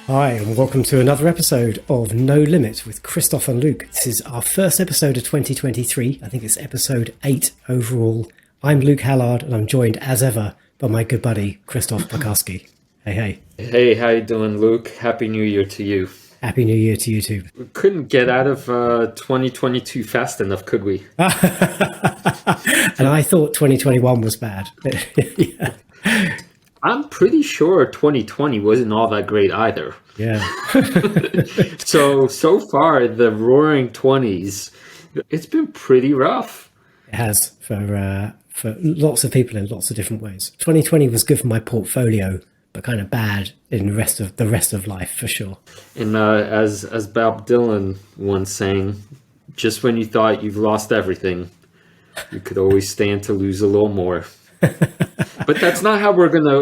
Hi, and welcome to another episode of No Limit with Krzysztof and Luke. This is our first episode of 2023. I think it's episode 8 overall. I'm Luke Hallard, and I'm joined, as ever, by my good buddy, Krzysztof Bakarski. Hey, hey. Hey, how you doing, Luke? Happy New Year to you. Happy New Year to you too. We couldn't get out of 2022 fast enough, could we? And I thought 2021 was bad. Yeah. I'm pretty sure 2020 wasn't all that great either. Yeah. So far, the roaring 20s, it's been pretty rough. It has for lots of people in lots of different ways. 2020 was good for my portfolio, but kind of bad in the rest of life for sure. And as Bob Dylan once sang, just when you thought you've lost everything, you could always stand to lose a little more. But that's not how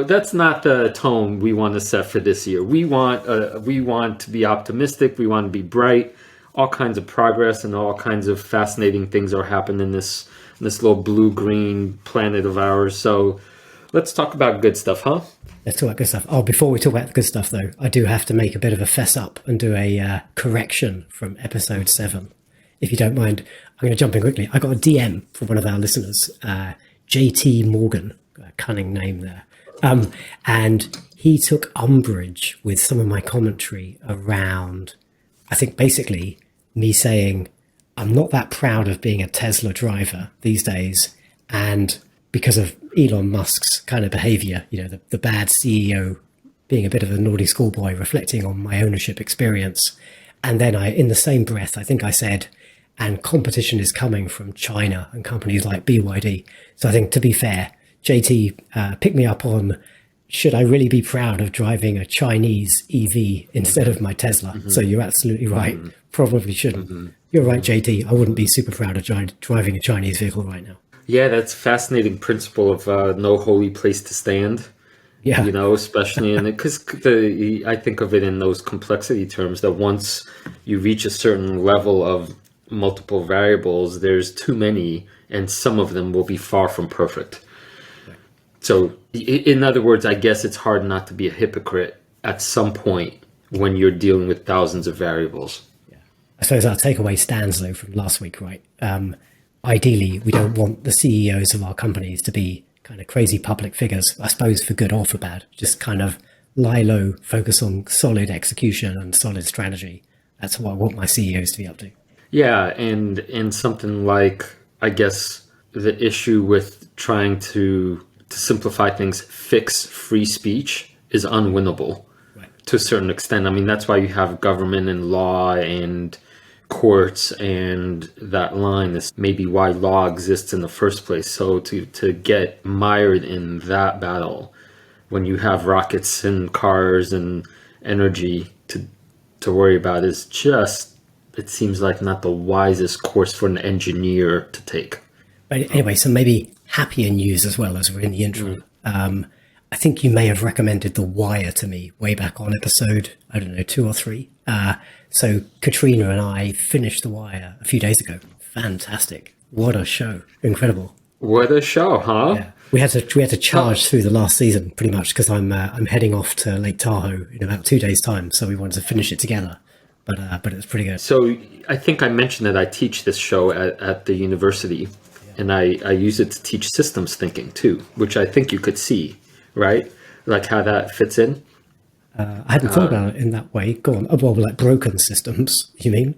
that's not the tone we want to set for this year. We want to be optimistic. We want to be bright. All kinds of progress and all kinds of fascinating things are happening in this little blue-green planet of ours. So let's talk about good stuff, huh? Let's talk about good stuff. Oh, before we talk about the good stuff, though, I do have to make a bit of a fess up and do a correction from episode 7. If you don't mind, I'm going to jump in quickly. I got a DM from one of our listeners, JT Morgan, a cunning name there. And he took umbrage with some of my commentary around, I think, basically me saying, I'm not that proud of being a Tesla driver these days. And because of Elon Musk's kind of behavior, you know, the bad CEO being a bit of a naughty schoolboy, reflecting on my ownership experience. And then in the same breath, I think I said, and competition is coming from China and companies like BYD. So I think, to be fair, JT picked me up on, should I really be proud of driving a Chinese EV instead of my Tesla? Mm-hmm. So you're absolutely right. Mm-hmm. Probably shouldn't. Mm-hmm. You're right, JT. I wouldn't be super proud of driving a Chinese vehicle right now. Yeah, that's a fascinating principle of no holy place to stand. Yeah. You know, especially in it, because I think of it in those complexity terms that once you reach a certain level of multiple variables, there's too many, and some of them will be far from perfect. Right. So, in other words, I guess it's hard not to be a hypocrite at some point when you're dealing with thousands of variables. Yeah. I suppose our takeaway stands, though, from last week, right? Ideally, we don't want the CEOs of our companies to be kind of crazy public figures, I suppose, for good or for bad. Just kind of lie low, focus on solid execution and solid strategy. That's what I want my CEOs to be up to. Yeah, and something like, I guess, the issue with trying to simplify things, fix free speech is unwinnable, right, to a certain extent. I mean, that's why you have government and law and courts, and that line is maybe why law exists in the first place. So to get mired in that battle when you have rockets and cars and energy to worry about is just, it seems like, not the wisest course for an engineer to take. But anyway, so maybe happier news as well, as we're in the intro. I think you may have recommended The Wire to me way back on episode, I don't know, 2 or 3. So Katrina and I finished The Wire a few days ago. Fantastic. What a show. Incredible. What a show, huh? Yeah. We had to charge through the last season pretty much because I'm heading off to Lake Tahoe in about 2 days' time. So we wanted to finish it together. But it was pretty good. So I think I mentioned that I teach this show at the university, and I use it to teach systems thinking too, which I think you could see, right? Like how that fits in. I hadn't thought about it in that way. Go on. Well, like broken systems, you mean?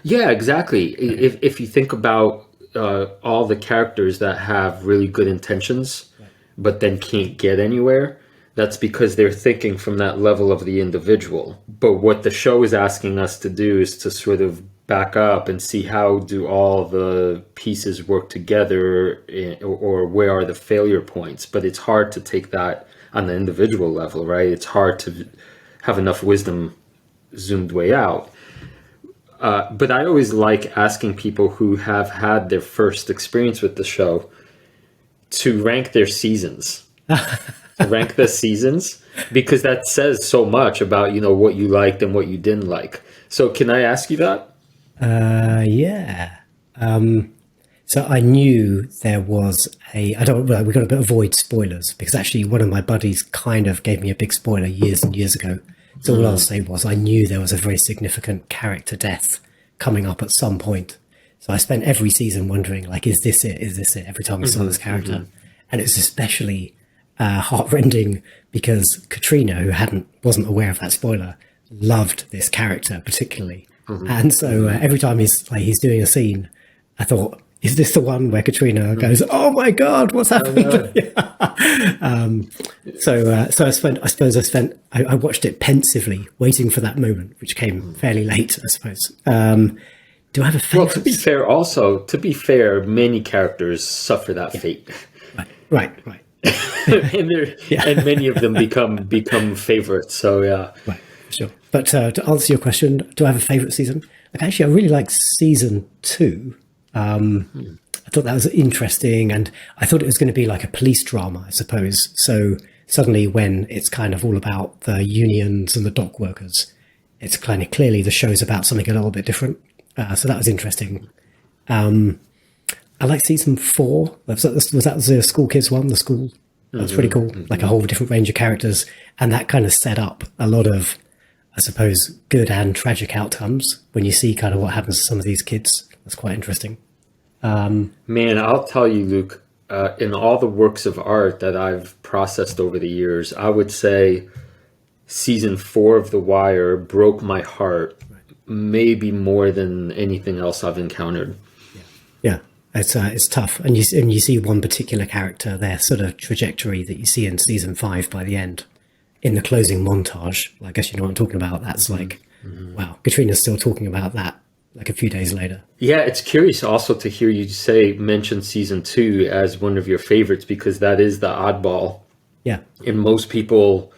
Yeah, exactly. Okay. If you think about all the characters that have really good intentions, right, but then can't get anywhere, that's because they're thinking from that level of the individual. But what the show is asking us to do is to sort of back up and see how do all the pieces work together, or where are the failure points. But it's hard to take that on the individual level, right? It's hard to have enough wisdom zoomed way out. But I always like asking people who have had their first experience with the show to rank their seasons. Rank the seasons, because that says so much about, you know, what you liked and what you didn't like. So can I ask you that? Yeah. So I knew there was we've got to avoid spoilers, because actually one of my buddies kind of gave me a big spoiler years and years ago. So all I'll say was I knew there was a very significant character death coming up at some point. So I spent every season wondering, like, is this it? Is this it? Every time we saw this character. And it's especially heartrending because Katrina, who wasn't aware of that spoiler, loved this character particularly. And so every time he's doing a scene, I thought, is this the one where Katrina goes, "Oh my God, what's happened?" I watched it pensively, waiting for that moment, which came fairly late, I suppose. Do I have a favorite? Well, to be fair, many characters suffer that fate. Right. And many of them become favorites. So yeah, right, sure. But to answer your question, do I have a favorite season? Like, actually, I really like season 2. I thought that was interesting, and I thought it was going to be like a police drama, I suppose. So suddenly, when it's kind of all about the unions and the dock workers, it's kind of clearly the show's about something a little bit different. So that was interesting. I like season 4. Was that the school kids one? The school, that was pretty cool. Like a whole different range of characters, and that kind of set up a lot of, I suppose, good and tragic outcomes when you see kind of what happens to some of these kids. That's quite interesting. Man, I'll tell you, Luke, in all the works of art that I've processed over the years, I would say season 4 of The Wire broke my heart, maybe more than anything else I've encountered. Yeah, it's tough, and you see one particular character, their sort of trajectory that you see in season 5 by the end, in the closing montage. I guess you know what I'm talking about. That's like, wow, Katrina's still talking about that like a few days later. Yeah, it's curious also to hear you mention season 2 as one of your favorites, because that is the oddball. Yeah, and most people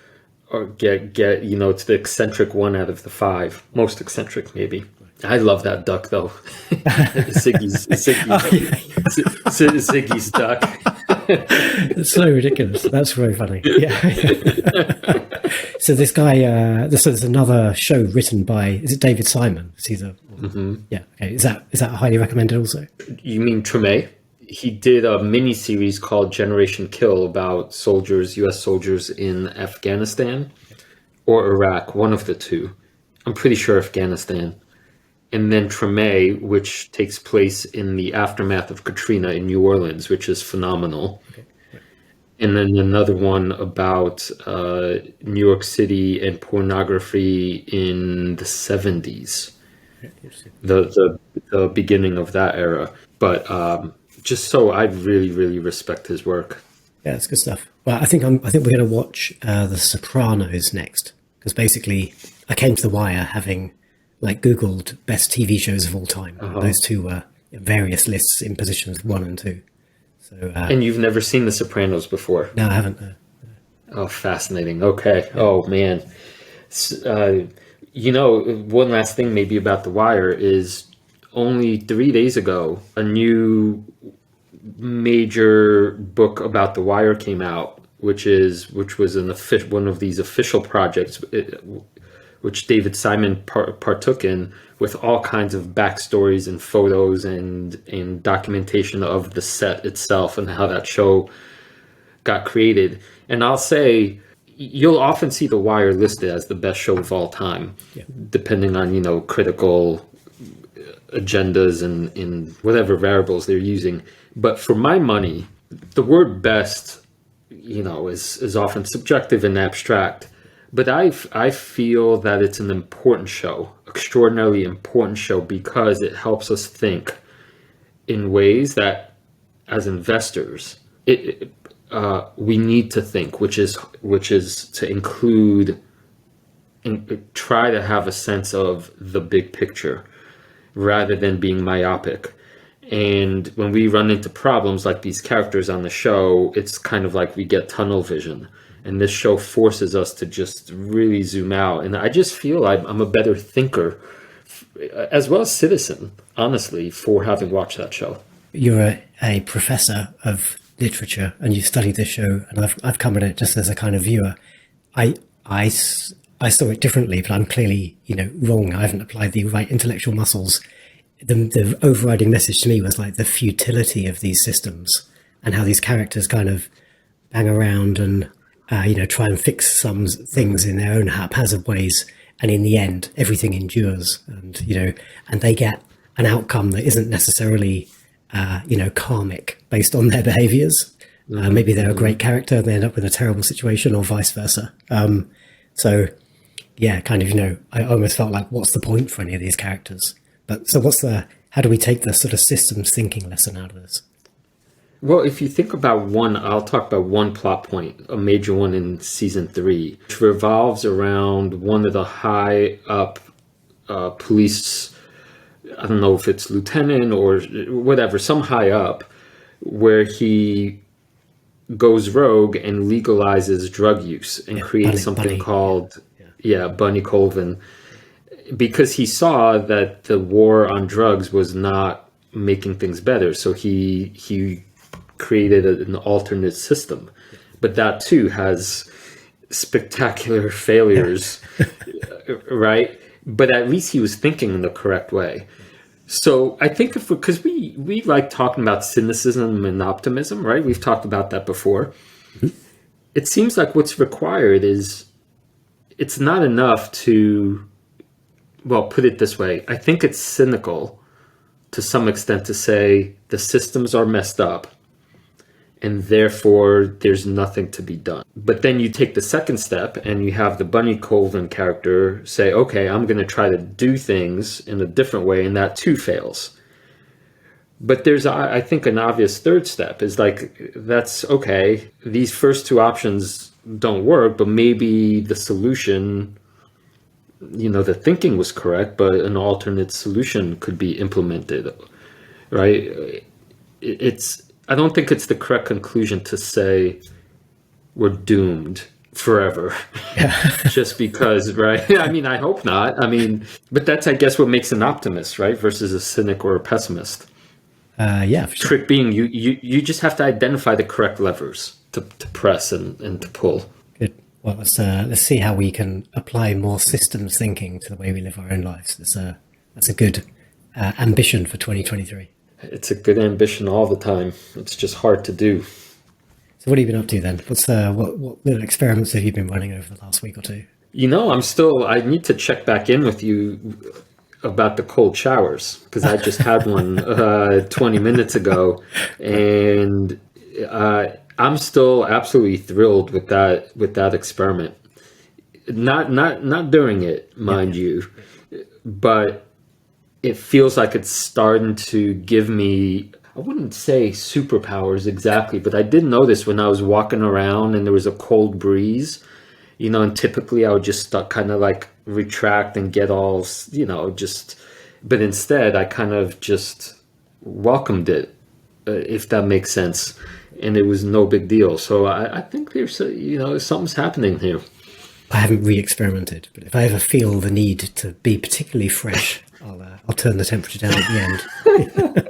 get it's the eccentric one out of the 5, most eccentric maybe. I love that duck though. Ziggy's duck. It's so ridiculous. That's very funny. Yeah. So this guy, there's another show written by, is it David Simon? Yeah. Okay. Is that highly recommended also? You mean Treme? He did a mini series called Generation Kill about U.S. soldiers in Afghanistan or Iraq, one of the two. I'm pretty sure Afghanistan. And then Treme, which takes place in the aftermath of Katrina in New Orleans, which is phenomenal. Okay. Right. And then another one about New York City and pornography in the 70s, the beginning of that era. But just so I really, really respect his work. Yeah, it's good stuff. Well, I think we're going to watch The Sopranos next, because basically I came to The Wire having Googled best TV shows of all time. Those two were various lists in positions 1 and 2. So, and you've never seen The Sopranos before? No, I haven't. Oh, fascinating. Okay. Yeah. Oh, man. One last thing maybe about The Wire is only 3 days ago, a new major book about The Wire came out, which was one of these official projects, which David Simon partook in, with all kinds of backstories and photos and documentation of the set itself and how that show got created. And I'll say, you'll often see The Wire listed as the best show of all time, depending on, critical agendas and whatever variables they're using. But for my money, the word best, is often subjective and abstract. But I feel that it's an important show, extraordinarily important show, because it helps us think in ways that, as investors, we need to think, which is to include and try to have a sense of the big picture rather than being myopic. And when we run into problems like these characters on the show, it's kind of like we get tunnel vision. And this show forces us to just really zoom out. And I just feel I'm a better thinker, as well as citizen, honestly, for having watched that show. You're a professor of literature, and you studied this show, and I've come at it just as a kind of viewer. I saw it differently, but I'm clearly wrong. I haven't applied the right intellectual muscles. The overriding message to me was like the futility of these systems and how these characters kind of bang around and try and fix some things in their own haphazard ways. And in the end, everything endures, and they get an outcome that isn't necessarily, karmic based on their behaviors. Maybe they're a great character and they end up with a terrible situation, or vice versa. So yeah, kind of, I almost felt like, what's the point for any of these characters? But so how do we take the sort of systems thinking lesson out of this? Well, if you think about I'll talk about one plot point, a major one in season 3, which revolves around one of the high up police, I don't know if it's lieutenant or whatever, some high up, where he goes rogue and legalizes drug use and creates something called Bunny Colvin, because he saw that the war on drugs was not making things better. So he created an alternate system, but that too has spectacular failures, right? But at least he was thinking in the correct way. So I think because we like talking about cynicism and optimism, right? We've talked about that before. Mm-hmm. It seems like what's required is, it's not enough to, well, put it this way. I think it's cynical to some extent to say the systems are messed up and therefore there's nothing to be done. But then you take the second step and you have the Bunny Colvin character say, okay, I'm going to try to do things in a different way, and that too fails. But there's, I think, an obvious third step is like, that's okay. These first two options don't work, but maybe the solution, the thinking was correct, but an alternate solution could be implemented, right? I don't think it's the correct conclusion to say we're doomed forever. Just because, right? I mean, I hope not. But that's, I guess, what makes an optimist, right? Versus a cynic or a pessimist. For sure. Trick being, you just have to identify the correct levers to press and to pull. Good. Well, let's see how we can apply more systems thinking to the way we live our own lives. That's a good ambition for 2023. It's a good ambition all the time. It's just hard to do. So what have you been up to then? What little experiments have you been running over the last week or two? I need to check back in with you about the cold showers, because I just had one 20 minutes ago, and I'm still absolutely thrilled with that experiment. Not during it, mind you, but it feels like it's starting to give me, I wouldn't say superpowers exactly, but I did notice when I was walking around and there was a cold breeze, and typically I would just kind of like retract and get all, but instead I kind of just welcomed it, if that makes sense. And it was no big deal. So I think there's, something's happening here. I haven't re-experimented, but if I ever feel the need to be particularly fresh, I'll turn the temperature down at the end.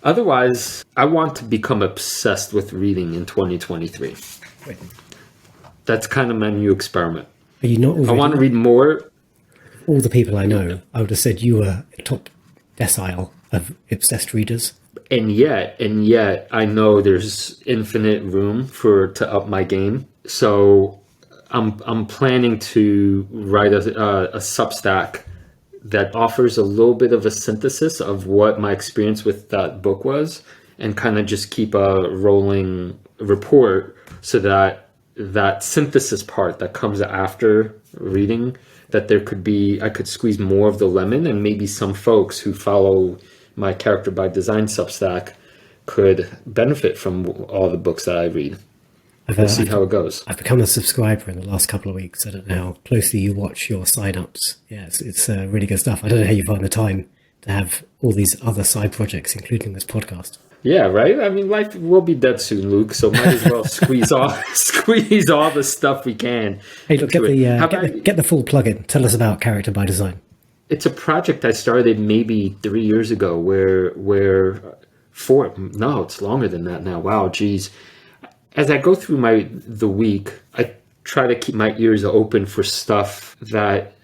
Otherwise, I want to become obsessed with reading in 2023. Wait. That's kind of my new experiment. Are you not already? I want to read more. All the people I know, I would have said you were top decile of obsessed readers. And yet, I know there's infinite room to up my game. So I'm planning to write a Substack that offers a little bit of a synthesis of what my experience with that book was, and kind of just keep a rolling report, so that synthesis part that comes after reading, that I could squeeze more of the lemon, and maybe some folks who follow my Character by Design Substack could benefit from all the books that I read. We'll see how it goes. I've become a subscriber in the last couple of weeks. I don't know how closely you watch your sign-ups. Yeah, it's really good stuff. I don't know how you find the time to have all these other side projects, including this podcast. Yeah, right? Life will be dead soon, Luke, so might as well squeeze all the stuff we can. Hey, look, get the full plug-in. Tell us about Character by Design. It's a project I started maybe 3 years ago it's longer than that now. Wow, geez. As I go through the week, I try to keep my ears open for stuff that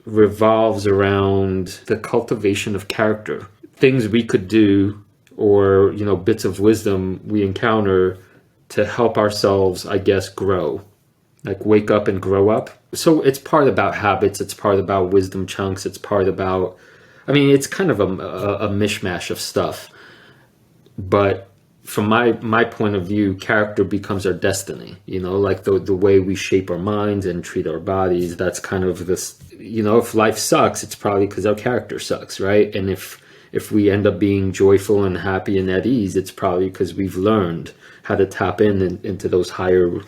revolves around the cultivation of character. Things we could do, or, bits of wisdom we encounter to help ourselves, I guess, grow like wake up and grow up. So it's part about habits, it's part about wisdom chunks, it's part about, I mean, it's kind of a mishmash of stuff. But from my point of view, character becomes our destiny, you know, like the way we shape our minds and treat our bodies. That's kind of this, you know, if life sucks, it's probably because our character sucks, right? And if we end up being joyful and happy and at ease, it's probably because we've learned how to tap into those higher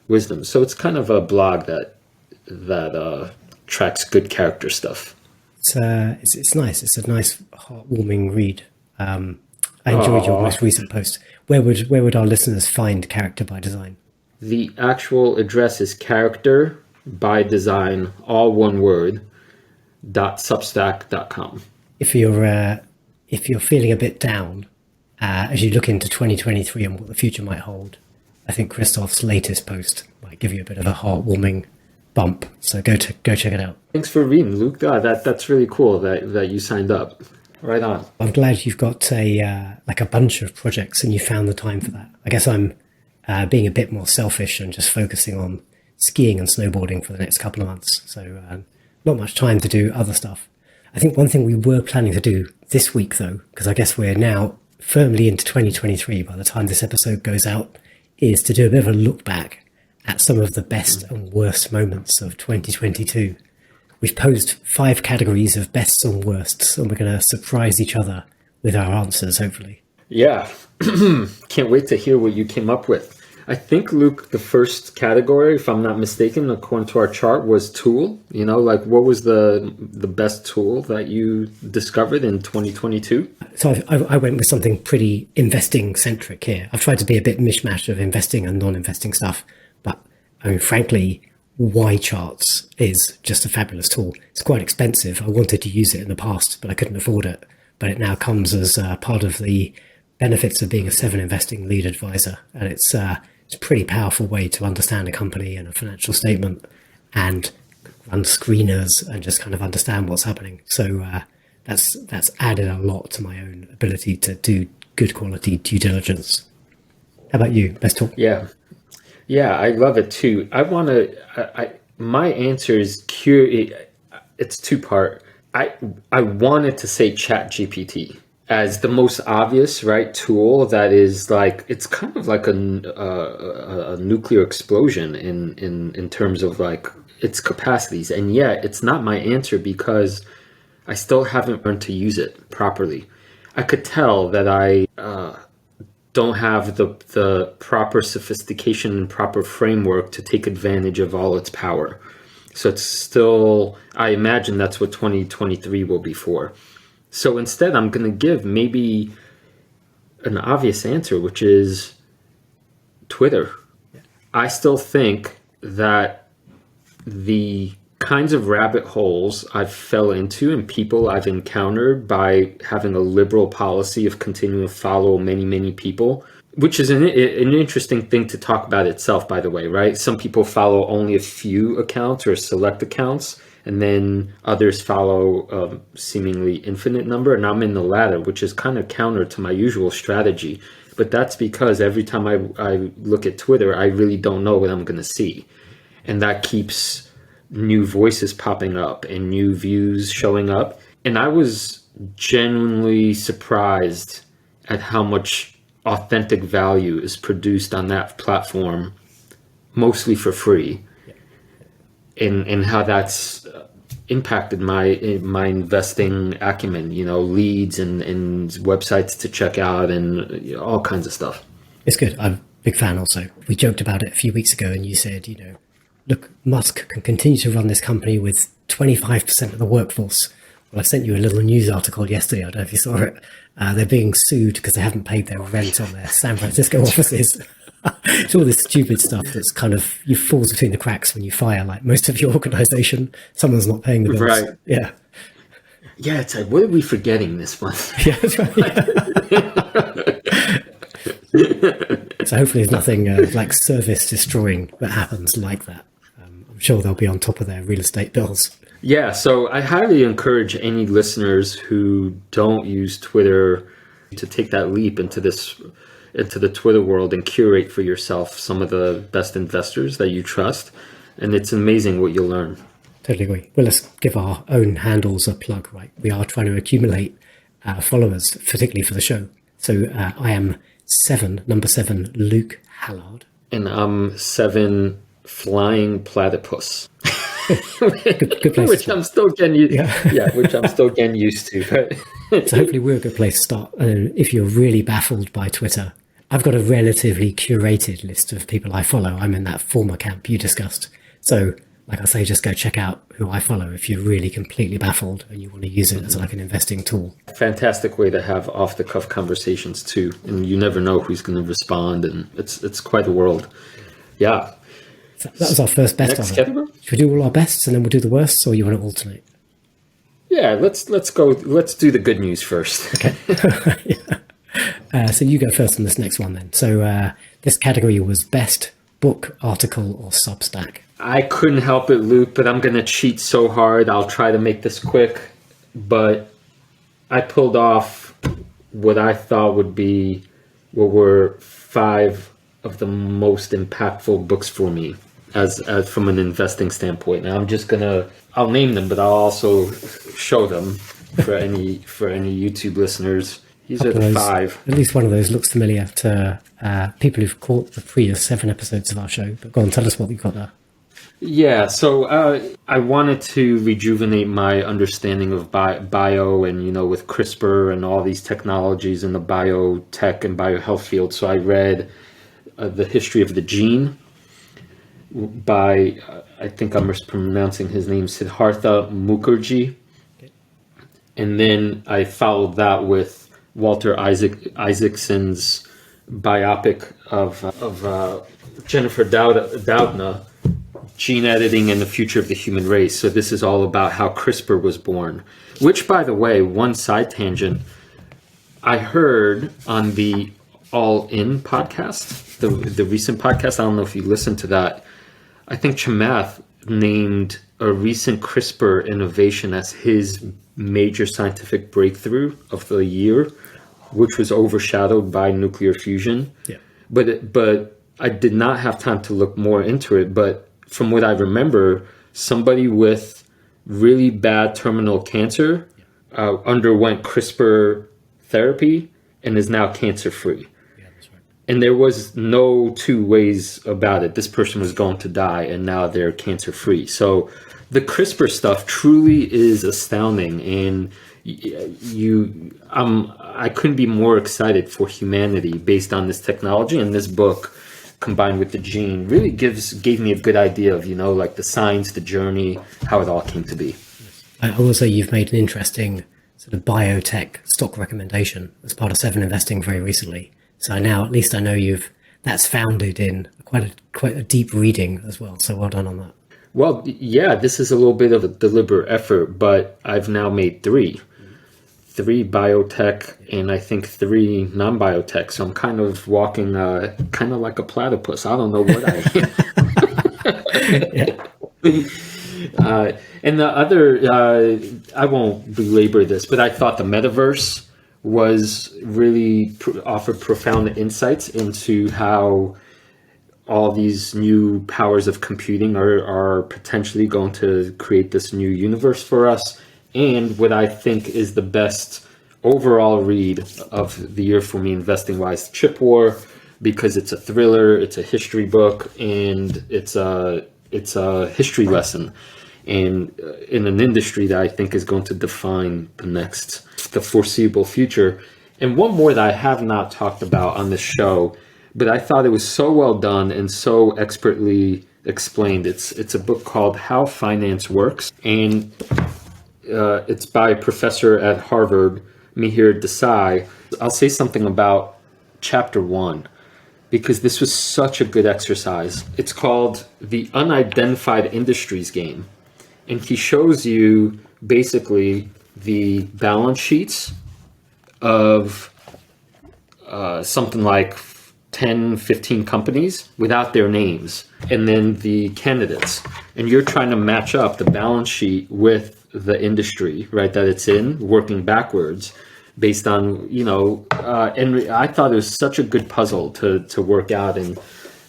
wisdoms. So it's kind of a blog that tracks good character stuff. It's nice. It's a nice, heartwarming read. I enjoyed your most recent post. Where would our listeners find Character by Design? The actual address is character by design, all one word, .substack.com. If you're feeling a bit down as you look into 2023 and what the future might hold, I think Krzysztof's latest post might give you a bit of a heartwarming bump. So go check it out. Thanks for reading, Luke. That's really cool that you signed up. Right on. I'm glad you've got a bunch of projects and you found the time for that. I guess I'm being a bit more selfish and just focusing on skiing and snowboarding for the next couple of months. So not much time to do other stuff. I think one thing we were planning to do this week, though, because I guess we're now firmly into 2023 by the time this episode goes out, is to do a bit of a look back at some of the best and worst moments of 2022. We've posed 5 categories of bests and worsts, and we're going to surprise each other with our answers, hopefully. Yeah. Can't wait to hear what you came up with. I think, Luke, the first category, if I'm not mistaken, according to our chart, was tool. You know, like what was the best tool that you discovered in 2022? So I went with something pretty investing-centric here. I've tried to be a bit mishmash of investing and non-investing stuff, but I mean, frankly, YCharts is just a fabulous tool. It's quite expensive. I wanted to use it in the past, but I couldn't afford it. But it now comes as part of the benefits of being a 7 investing lead advisor. And it's a pretty powerful way to understand a company and a financial statement and run screeners and just kind of understand what's happening. So that's added a lot to my own ability to do good quality due diligence. How about you? Best tool? Yeah, I love it too. My answer is it's 2-part. I wanted to say ChatGPT as the most obvious, right, tool that is like, it's kind of like a nuclear explosion in terms of like its capacities. And yet it's not my answer because I still haven't learned to use it properly. I could tell that I don't have the proper sophistication and proper framework to take advantage of all its power. So it's still, I imagine that's what 2023 will be for. So instead, I'm going to give maybe an obvious answer, which is Twitter. I still think that the kinds of rabbit holes I've fell into and people I've encountered by having a liberal policy of continuing to follow many, many people, which is an interesting thing to talk about itself, by the way, right? Some people follow only a few accounts or select accounts, and then others follow a seemingly infinite number. And I'm in the latter, which is kind of counter to my usual strategy. But that's because every time I look at Twitter, I really don't know what I'm going to see. And that keeps new voices popping up and new views showing up. And I was genuinely surprised at how much authentic value is produced on that platform, mostly for free, and how that's impacted my investing acumen, you know, leads and websites to check out and all kinds of stuff. It's good. I'm a big fan also. We joked about it a few weeks ago and you said, you know, look, Musk can continue to run this company with 25% of the workforce. Well, I sent you a little news article yesterday. I don't know if you saw it. They're being sued because they haven't paid their rent on their San Francisco offices. It's all this stupid stuff that's kind of, you falls between the cracks when you fire like most of your organization. Someone's not paying the bills. Right. Yeah. Yeah, it's like, what are we forgetting this month? Yeah, that's right. Yeah. So hopefully there's nothing like service destroying that happens like that. I'm sure they'll be on top of their real estate bills. Yeah, so I highly encourage any listeners who don't use Twitter to take that leap into this into the Twitter world and curate for yourself some of the best investors that you trust. And it's amazing what you'll learn. Totally agree. Well, let's give our own handles a plug, right? We are trying to accumulate followers, particularly for the show. So I am number 7, Luke Hallard. And I'm 7, Flying Platypus. Good place which I'm still getting used. Yeah. Which I'm still getting used to. So hopefully we're a good place to start. If you're really baffled by Twitter, I've got a relatively curated list of people I follow. I'm in that former camp you discussed. So, like I say, just go check out who I follow if you're really completely baffled and you want to use it as like an investing tool. Fantastic way to have off-the-cuff conversations too, and you never know who's going to respond, and it's quite a world. Yeah. So that was our first best. Next category? Should we do all our bests and then we'll do the worsts, or you want to alternate? Yeah, let's go. Let's do the good news first. Okay. So you go first on this next one then. So this category was best book, article, or Substack. I couldn't help it, Luke, but I'm going to cheat so hard. I'll try to make this quick, but I pulled off what I thought what were 5 of the most impactful books for me as from an investing standpoint. Now I'll name them, but I'll also show them for any YouTube listeners. These are the 5. At least one of those looks familiar to people who've caught the previous 7 episodes of our show. But go on, tell us what you've got there. Yeah, so I wanted to rejuvenate my understanding of bio and, with CRISPR and all these technologies in the biotech and biohealth field. So I read The History of the Gene by, I think I'm mispronouncing his name, Siddhartha Mukherjee. Okay. And then I followed that with Walter Isaacson's biopic of Jennifer Doudna, Gene Editing and the Future of the Human Race. So this is all about how CRISPR was born, which, by the way, one side tangent, I heard on the All In podcast, the recent podcast. I don't know if you listened to that. I think Chamath named a recent CRISPR innovation as his major scientific breakthrough of the year, which was overshadowed by nuclear fusion. Yeah. But I did not have time to look more into it. But from what I remember, somebody with really bad terminal cancer underwent CRISPR therapy and is now cancer-free. Yeah, that's right. And there was no two ways about it. This person was going to die, and now they're cancer-free. So the CRISPR stuff truly is astounding, and I couldn't be more excited for humanity based on this technology. And this book, combined with the gene, really gave me a good idea of, like the science, the journey, how it all came to be. I will say you've made an interesting sort of biotech stock recommendation as part of 7 Investing very recently. So now at least I know that's founded in quite a deep reading as well. So well done on that. Well, yeah, this is a little bit of a deliberate effort, but I've now made 3 biotech and I think 3 non-biotech. So I'm kind of walking kind of like a platypus. I don't know what I am. And the other, I won't belabor this, but I thought the metaverse was really offered profound insights into how all these new powers of computing are potentially going to create this new universe for us. And what I think is the best overall read of the year for me investing wise, Chip War, because it's a thriller, it's a history book, and it's a history lesson in an industry that I think is going to define the foreseeable future. And one more that I have not talked about on this show, but I thought it was so well done and so expertly explained. It's a book called How Finance Works, and it's by a professor at Harvard, Mihir Desai. I'll say something about chapter 1, because this was such a good exercise. It's called The Unidentified Industries Game. And he shows you basically the balance sheets of something like 10, 15 companies without their names, and then the candidates. And you're trying to match up the balance sheet with the industry, right, that it's in, working backwards. based on, and I thought it was such a good puzzle to work out, and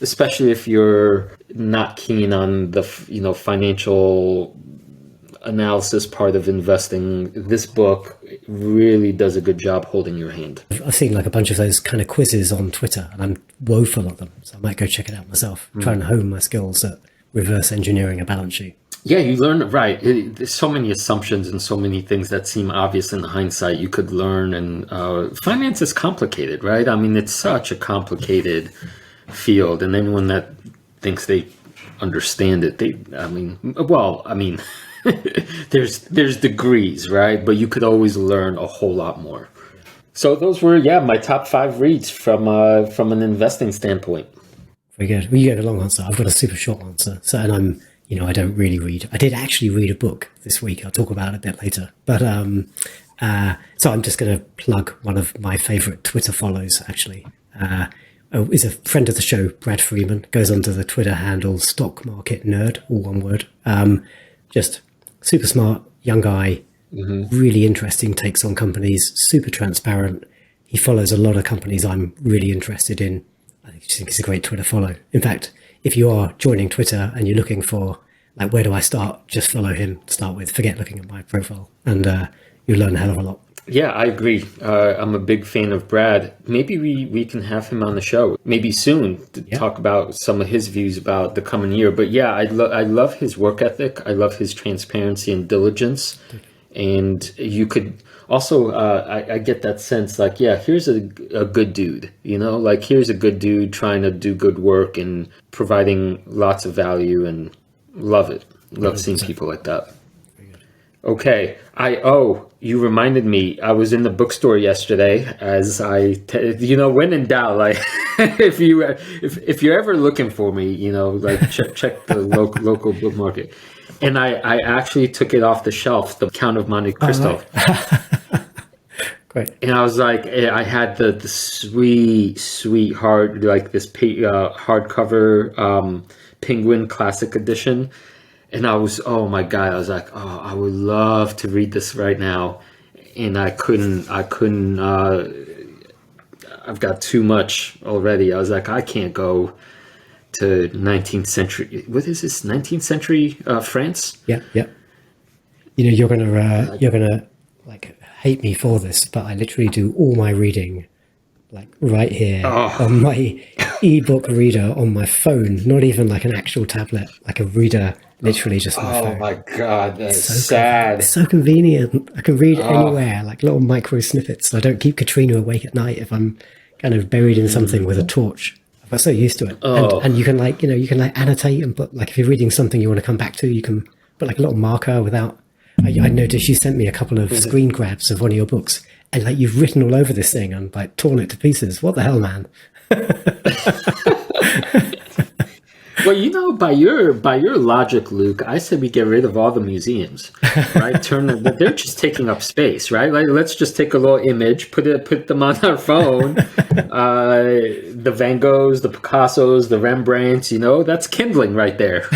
especially if you're not keen on the, financial analysis part of investing, this book really does a good job holding your hand. I've seen like a bunch of those kind of quizzes on Twitter, and I'm woeful at them, so I might go check it out myself. Try and hone my skills at reverse engineering a balance sheet. Yeah, you learn, right. There's so many assumptions and so many things that seem obvious in hindsight you could learn. And finance is complicated, right? I mean, it's such a complicated field. And anyone that thinks they understand it, there's degrees, right? But you could always learn a whole lot more. So those were, my top 5 reads from an investing standpoint. Very good. Well, you gave a long answer. I've got a super short answer. So, and I don't really read. I did actually read a book this week. I'll talk about it a bit later. But so I'm just going to plug one of my favorite Twitter follows, actually. Is a friend of the show, Brad Freeman, goes under the Twitter handle Stock Market Nerd, all one word. Just super smart, young guy, really interesting takes on companies, super transparent. He follows a lot of companies I'm really interested in. I think it's a great Twitter follow. In fact, if you are joining Twitter and you're looking for, like, where do I start? Just follow him to start with. Forget looking at my profile, and you'll learn a hell of a lot. Yeah, I agree. I'm a big fan of Brad. Maybe we can have him on the show, maybe soon, to talk about some of his views about the coming year. But yeah, I love his work ethic. I love his transparency and diligence. And you could also, I get that sense, like, here's a good dude, like, here's a good dude trying to do good work and providing lots of value, and love it. Love seeing people like that. Okay. You reminded me, I was in the bookstore yesterday, as when in doubt, like, if you're ever looking for me, like, check the local book market. And I actually took it off the shelf, The Count of Monte Cristo. Right. Great. And I was like, I had the sweet hard, like, this hardcover Penguin Classic Edition. And I was, oh my God, I was like, I would love to read this right now. And I couldn't, I've got too much already. I was like, I can't go to 19th century. What is this? 19th century France? Yeah. You're gonna like hate me for this, but I literally do all my reading like right here on my ebook reader on my phone. Not even like an actual tablet, like a reader. Literally just my phone. Oh my God, that's so sad. It's so convenient. I can read anywhere, like little micro snippets. I don't keep Katrina awake at night if I'm kind of buried in something with a torch. I'm so used to it. And you can annotate and put, like, if you're reading something you want to come back to, you can put like a little marker without. I noticed you sent me a couple of screen grabs of one of your books, and like you've written all over this thing and like torn it to pieces. What the hell, man? Well, by your logic, Luke, I said we get rid of all the museums, right? They're just taking up space, right? Like, let's just take a little image, put them on our phone. The Van Goghs, the Picassos, the Rembrandts, that's kindling right there.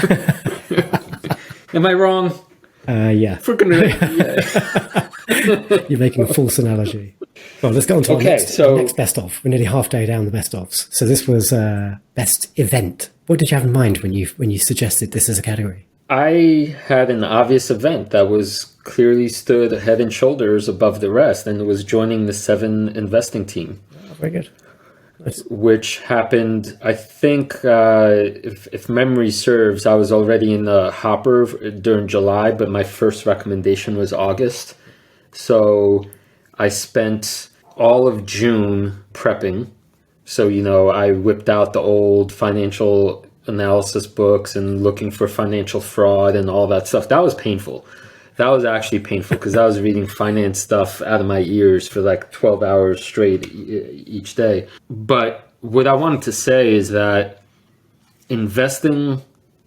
Am I wrong? Yeah. You're making a false analogy. Well, let's go on to our next best of. We're nearly halfway down the best ofs. So this was best event. What did you have in mind when you suggested this as a category? I had an obvious event that was clearly stood head and shoulders above the rest, and it was joining the 7 investing team. Oh, very good. Nice. Which happened, I think, if memory serves, I was already in the hopper during July, but my first recommendation was August. So I spent all of June prepping. So, I whipped out the old financial analysis books and looking for financial fraud and all that stuff. That was painful. That was actually painful because I was reading finance stuff out of my ears for like 12 hours straight each day. But what I wanted to say is that investing,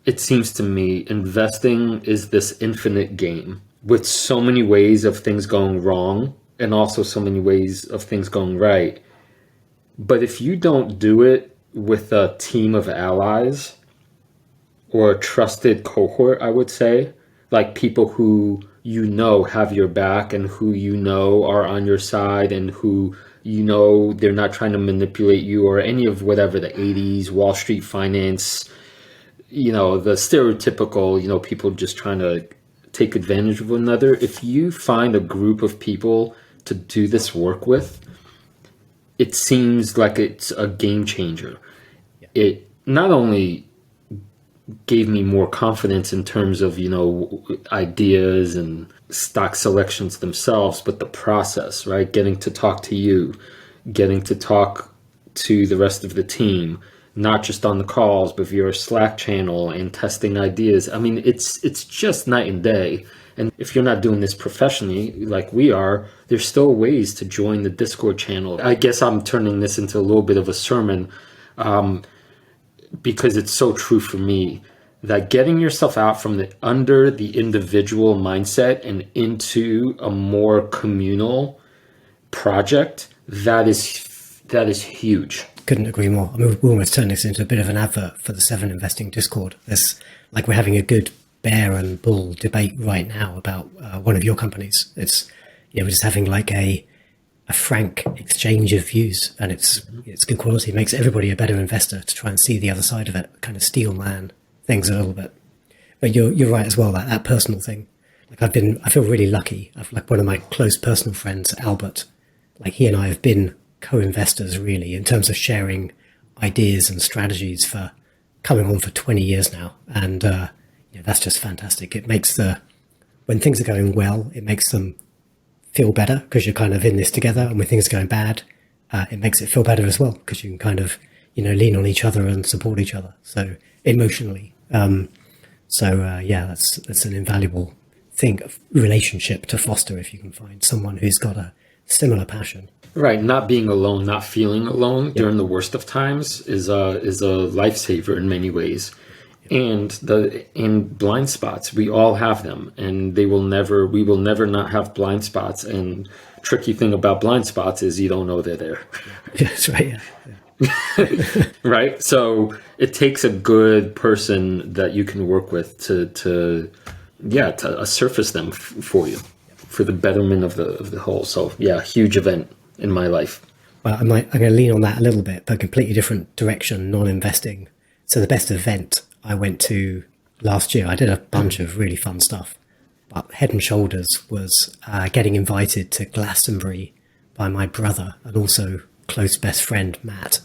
it seems to me, investing is this infinite game with so many ways of things going wrong and also so many ways of things going right. But if you don't do it with a team of allies or a trusted cohort, I would say, like people who you know have your back and who you know are on your side and who you know they're not trying to manipulate you or any of whatever the 80s Wall Street finance, you know, the stereotypical, you know, people just trying to take advantage of one another. If you find a group of people to do this work with, it seems like it's a game changer. It not only gave me more confidence in terms of, you know, ideas and stock selections themselves, but the process, right? Getting to talk to you, getting to talk to the rest of the team, not just on the calls, but via a Slack channel and testing ideas. I mean, it's just night and day. And if you're not doing this professionally like we are, there's still ways to join the Discord channel. I guess I'm turning this into a little bit of a sermon, because it's so true for me that getting yourself out from under the individual mindset and into a more communal project, that is huge. Couldn't agree more. I mean, we almost turned this into a bit of an advert for the Seven Investing Discord. There's like we're having a good bear and bull debate right now about one of your companies. It's, you know, we're just having like a frank exchange of views, and it's good quality. It makes everybody a better investor to try and see the other side of it, kind of steel man things a little bit. But you're right as well, that personal thing. Like I feel really lucky. I've like one of my close personal friends, Albert, like he and I have been co-investors really in terms of sharing ideas and strategies for coming on for 20 years now. And you know, that's just fantastic. It makes when things are going well, it makes them feel better because you're kind of in this together, and when things are going bad, it makes it feel better as well because you can kind of, you know, lean on each other and support each other. So emotionally, yeah, that's an invaluable thing, relationship to foster if you can find someone who's got a similar passion. Right, not being alone, not feeling alone during the worst of times is a lifesaver in many ways. And in blind spots, we all have them, and we will never not have blind spots. And tricky thing about blind spots is you don't know they're there. Yeah, that's right. Yeah. Right. So it takes a good person that you can work with to surface them for you, for the betterment of the whole. So yeah, huge event in my life. Well, I'm going to lean on that a little bit, but completely different direction, non-investing. So the best event I went to last year, I did a bunch of really fun stuff, but head and shoulders was getting invited to Glastonbury by my brother and also close best friend, Matt.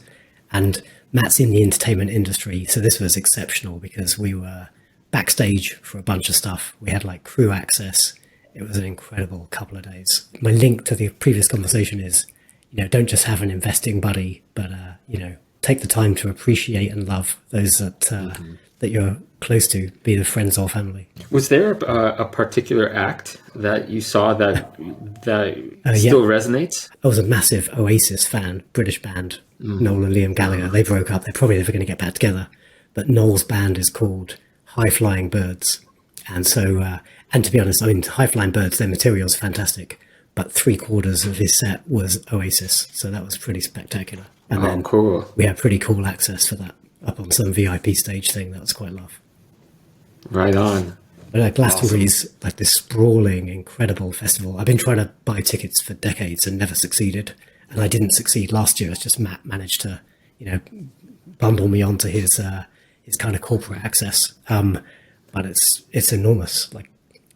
And Matt's in the entertainment industry, so this was exceptional because we were backstage for a bunch of stuff. We had like crew access. It was an incredible couple of days. My link to the previous conversation is, you know, don't just have an investing buddy, but, you know, take the time to appreciate and love those that you're close to, be the friends or family. Was there a particular act that you saw that still resonates? I was a massive Oasis fan, British band, Noel and Liam Gallagher. They broke up. They're probably never going to get back together. But Noel's band is called High Flying Birds. And so, and to be honest, I mean, High Flying Birds, their material's fantastic, but 3/4 of his set was Oasis. So that was pretty spectacular. And then cool. We had pretty cool access for that up on some VIP stage thing. That was quite love. Right on. But Glastonbury's awesome. Like this sprawling, incredible festival. I've been trying to buy tickets for decades and never succeeded. And I didn't succeed last year. It's just Matt managed to, you know, bundle me onto his kind of corporate access. But it's enormous, like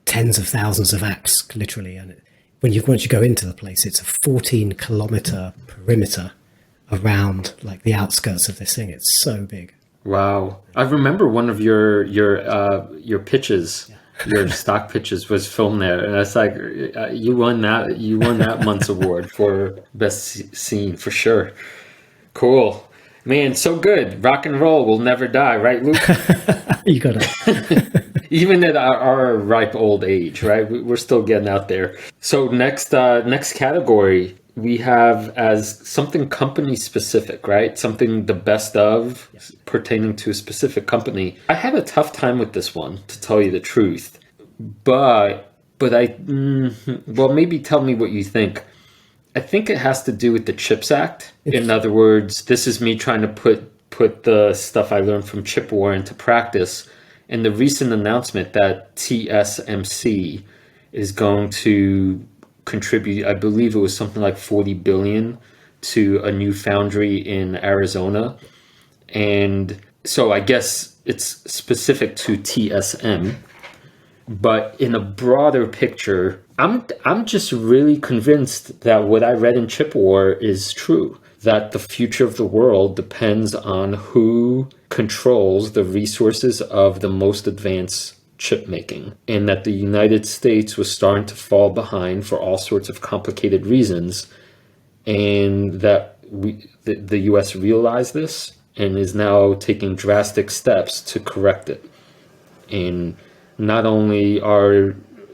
tens of thousands of acts, literally. And once you go into the place, it's a 14-kilometer perimeter around like the outskirts of this thing. It's so big. Wow. I remember one of your pitches, your stock pitches was filmed there. And it's like, you won that month's award for best scene for sure. Cool, man. So good. Rock and roll will never die. Right, Luke? You got it. Even at our ripe old age, right? We're still getting out there. So next category we have as something company specific, right? Something the best of pertaining to a specific company. I had a tough time with this one, to tell you the truth. But well, maybe tell me what you think. I think it has to do with the CHIPS Act. In other words, this is me trying to put the stuff I learned from Chip War into practice. And the recent announcement that TSMC is going to contribute, I believe it was something like 40 billion to a new foundry in Arizona. And so I guess it's specific to TSM, but in a broader picture, I'm just really convinced that what I read in Chip War is true, that the future of the world depends on who controls the resources of the most advanced chip making, and that the United States was starting to fall behind for all sorts of complicated reasons, and that the US realized this and is now taking drastic steps to correct it. And not only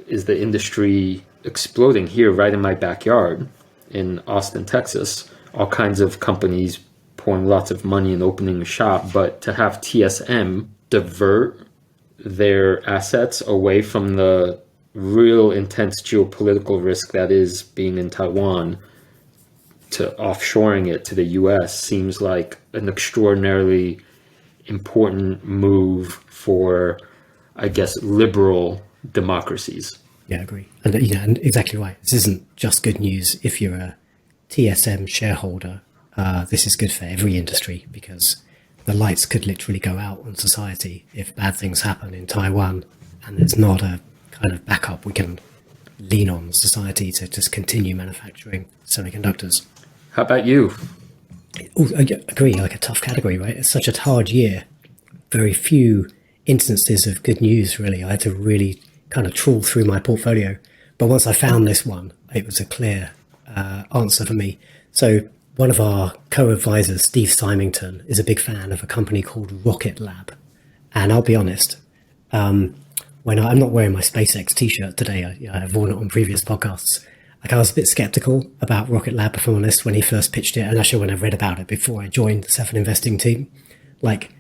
is the industry exploding here right in my backyard in Austin, Texas, all kinds of companies pouring lots of money and opening a shop, but to have TSM divert their assets away from the real intense geopolitical risk that is being in Taiwan to offshoring it to the US seems like an extraordinarily important move for, I guess, liberal democracies. Yeah, I agree. And, and exactly right. This isn't just good news if you're a TSM shareholder. This is good for every industry, because the lights could literally go out on society if bad things happen in Taiwan, and there's not a kind of backup we can lean on society to just continue manufacturing semiconductors. How about you? I agree, like a tough category, right? It's such a hard year. Very few instances of good news, really. I had to really kind of trawl through my portfolio. But once I found this one, it was a clear answer for me. So one of our co-advisors, Steve Symington, is a big fan of a company called Rocket Lab. And I'll be honest, when I'm not wearing my SpaceX t-shirt today, I've worn it on previous podcasts. Like, I was a bit skeptical about Rocket Lab, if I'm honest, when he first pitched it. And actually, when I read about it before I joined the Seven Investing team, like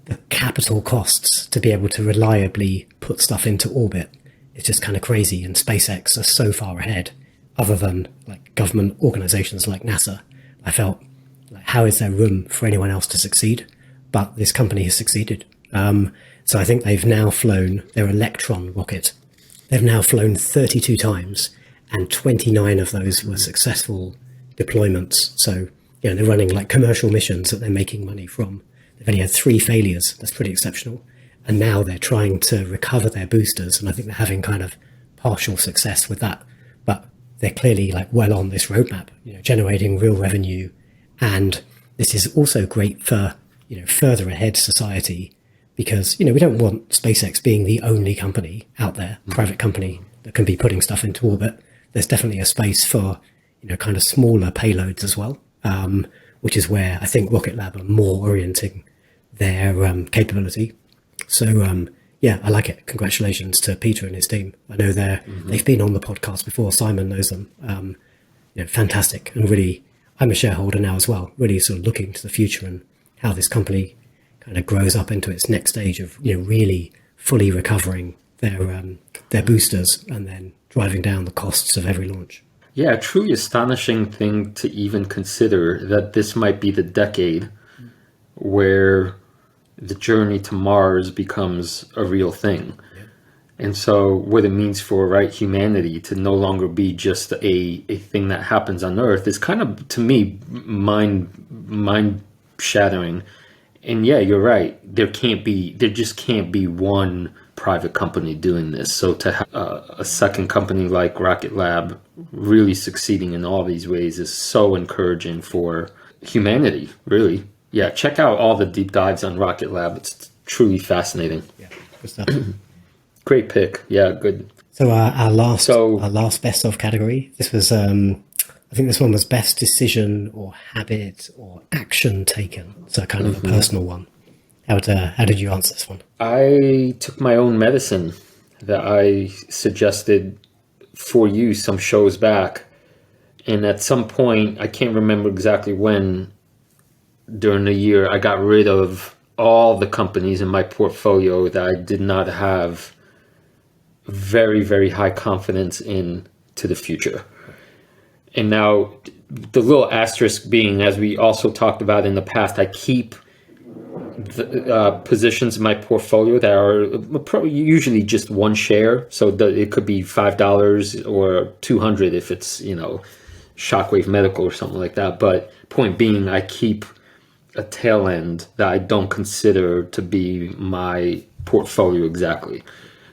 the capital costs to be able to reliably put stuff into orbit is just kind of crazy. And SpaceX are so far ahead, other than like government organizations like NASA. I felt like, how is there room for anyone else to succeed? But this company has succeeded. So I think they've now flown their Electron rocket. They've now flown 32 times. And 29 of those were successful deployments. So, they're running like commercial missions that they're making money from. They've only had 3 failures. That's pretty exceptional. And now they're trying to recover their boosters. And I think they're having kind of partial success with that. But they're clearly like well on this roadmap, generating real revenue. And this is also great for, further ahead society, because, we don't want SpaceX being the only company out there, private company, that can be putting stuff into orbit. There's definitely a space for, kind of smaller payloads as well, which is where I think Rocket Lab are more orienting their capability. So, I like it. Congratulations to Peter and his team. I know they've been on the podcast before. Simon knows them. Fantastic. And really, I'm a shareholder now as well, really sort of looking to the future and how this company kind of grows up into its next stage of, really fully recovering their boosters and then driving down the costs of every launch. Yeah, a truly astonishing thing to even consider that this might be the decade where the journey to Mars becomes a real thing. Yeah. And so what it means for humanity to no longer be just a thing that happens on Earth is kind of, to me, mind shattering. And yeah, you're right. There just can't be one private company doing this. So to have a second company like Rocket Lab really succeeding in all these ways is so encouraging for humanity, really. Yeah, check out all the deep dives on Rocket Lab. It's truly fascinating. Yeah, good stuff. Great pick. Yeah, good. So our last best of category. This was I think this one was best decision or habit or action taken. So kind of a personal one. How did you answer this one? I took my own medicine that I suggested for you some shows back. And at some point, I can't remember exactly when during the year, I got rid of all the companies in my portfolio that I did not have very, very high confidence in to the future. And now the little asterisk being, as we also talked about in the past, I keep positions in my portfolio that are usually just one share. So it could be $5 or 200 if it's, Shockwave Medical or something like that. But point being, I keep a tail end that I don't consider to be my portfolio exactly.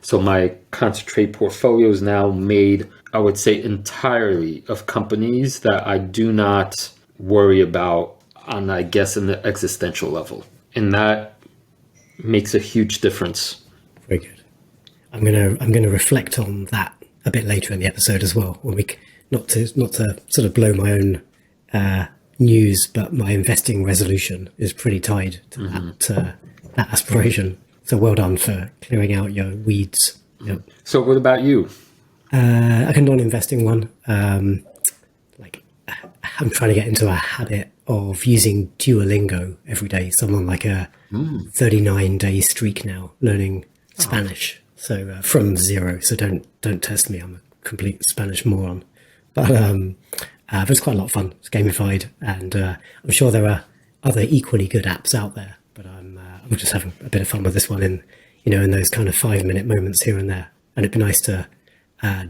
So my concentrate portfolio is now made, I would say, entirely of companies that I do not worry about on, I guess, in the existential level. And that makes a huge difference. Very good. I'm gonna reflect on that a bit later in the episode as well. When we not to sort of blow my own news, but my investing resolution is pretty tied to that aspiration. So well done for clearing out your weeds. Yep. So what about you? Like a non-investing one. I'm trying to get into a habit of using Duolingo every day. So I'm on like a 39-day streak now, learning Spanish. So from zero. So don't test me. I'm a complete Spanish moron. But it's quite a lot of fun. It's gamified, and I'm sure there are other equally good apps out there. But I'm just having a bit of fun with this one in those kind of 5-minute moments here and there. And it'd be nice to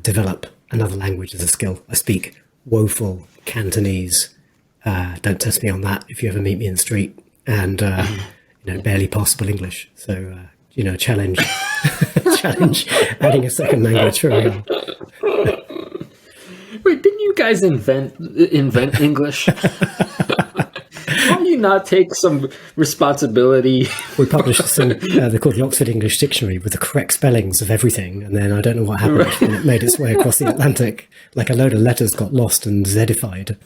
develop another language as a skill. I speak woeful Cantonese. Don't test me on that if you ever meet me in the street. And barely passable English. So challenge adding a second language for real. Wait, didn't you guys invent English? Why do you not take some responsibility? We published some, they're called the Oxford English Dictionary with the correct spellings of everything. And then I don't know what happened when it made its way across the Atlantic. Like a load of letters got lost and Zedified.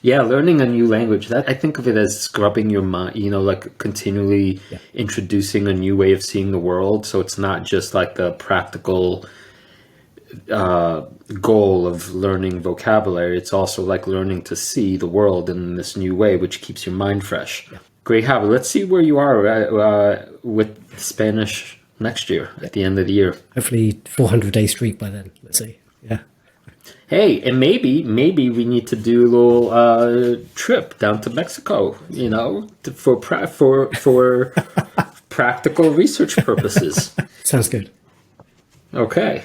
Yeah, learning a new language, that I think of it as scrubbing your mind, like continually introducing a new way of seeing the world. So it's not just like a practical goal of learning vocabulary. It's also like learning to see the world in this new way, which keeps your mind fresh. Yeah. Great habit. Let's see where you are with Spanish next year at the end of the year. Hopefully 400-day streak by then. Let's see. Yeah. Hey, and maybe we need to do a little trip down to Mexico, for practical research purposes. Sounds good. Okay.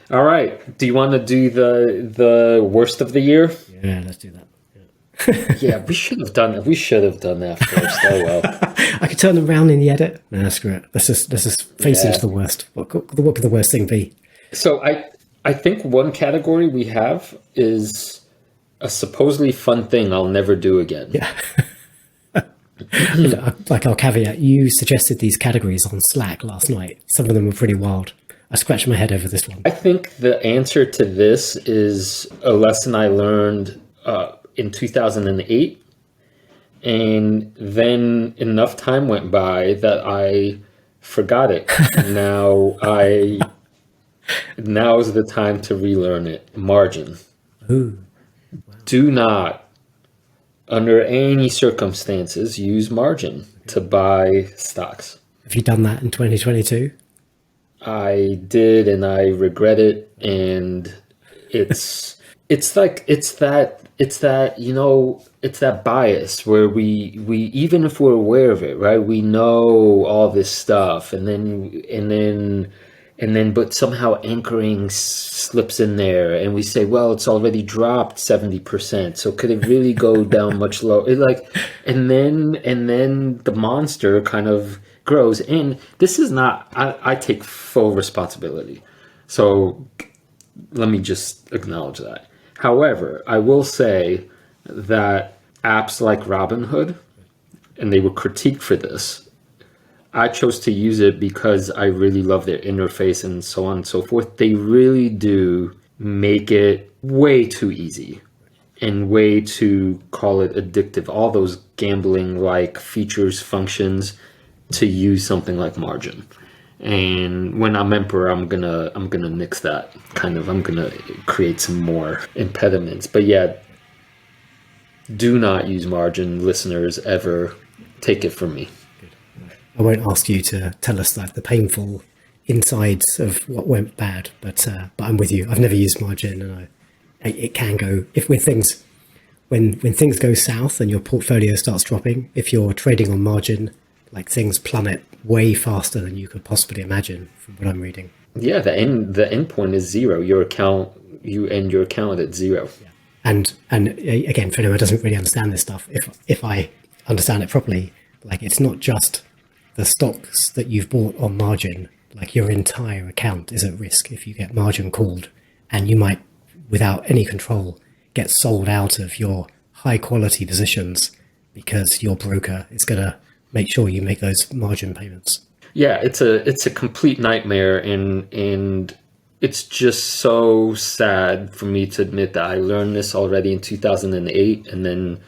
All right. Do you want to do the worst of the year? Yeah, let's do that. Yeah, we should have done that. We should have done that first. Oh well. I could turn them around in the edit. No, screw it. Let's just face into the worst. What could the worst thing be? So I think one category we have is a supposedly fun thing I'll never do again. Yeah. Like our caveat, you suggested these categories on Slack last night. Some of them were pretty wild. I scratched my head over this one. I think the answer to this is a lesson I learned in 2008. And then enough time went by that I forgot it. Now is the time to relearn it. Margin. Ooh. Wow. Do not, under any circumstances, use margin to buy stocks. Have you done that in 2022? I did, and I regret it. And it's that bias where we even if we're aware of it, right? We know all this stuff, and then but somehow anchoring slips in there, and we say, well, it's already dropped 70%, so could it really go down much lower? And then the monster kind of grows. And this is not, I take full responsibility. So let me just acknowledge that. However, I will say that apps like Robinhood, and they were critiqued for this, I chose to use it because I really love their interface and so on and so forth. They really do make it way too easy and way too, call it addictive. All those gambling-like features, functions to use something like margin. And when I'm emperor, I'm gonna nix that. I'm gonna create some more impediments. But yeah, do not use margin, listeners, ever. Take it from me. I won't ask you to tell us like the painful insides of what went bad, but I'm with you. I've never used margin, and it can go if with things when things go south and your portfolio starts dropping, if you're trading on margin, like things plummet way faster than you could possibly imagine from what I'm reading. Yeah, the end point is zero. You end your account at zero. Yeah. And again, for anyone who doesn't really understand this stuff, if I understand it properly, like it's not just the stocks that you've bought on margin, like your entire account is at risk if you get margin called, and you might, without any control, get sold out of your high quality positions because your broker is going to make sure you make those margin payments. Yeah, it's a complete nightmare, and it's just so sad for me to admit that I learned this already in 2008, and then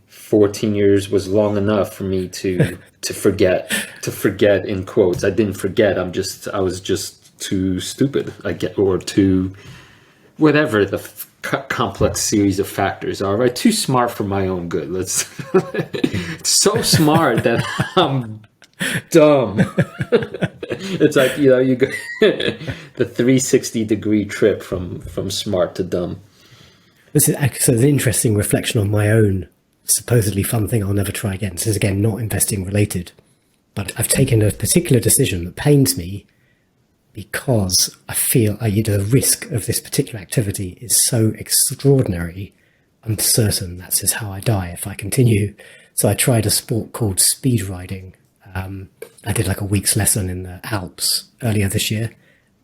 14 years was long enough for me to forget in quotes. I didn't forget. I was just too stupid, or too whatever the complex series of factors are, right? Too smart for my own good. So smart that I'm dumb. It's like, you go the 360-degree trip from smart to dumb. This is actually an interesting reflection on my own supposedly fun thing I'll never try again. This is, again, not investing related, but I've taken a particular decision that pains me because I feel the risk of this particular activity is so extraordinary. I'm certain that's just how I die if I continue. So I tried a sport called speed riding. I did like a week's lesson in the Alps earlier this year,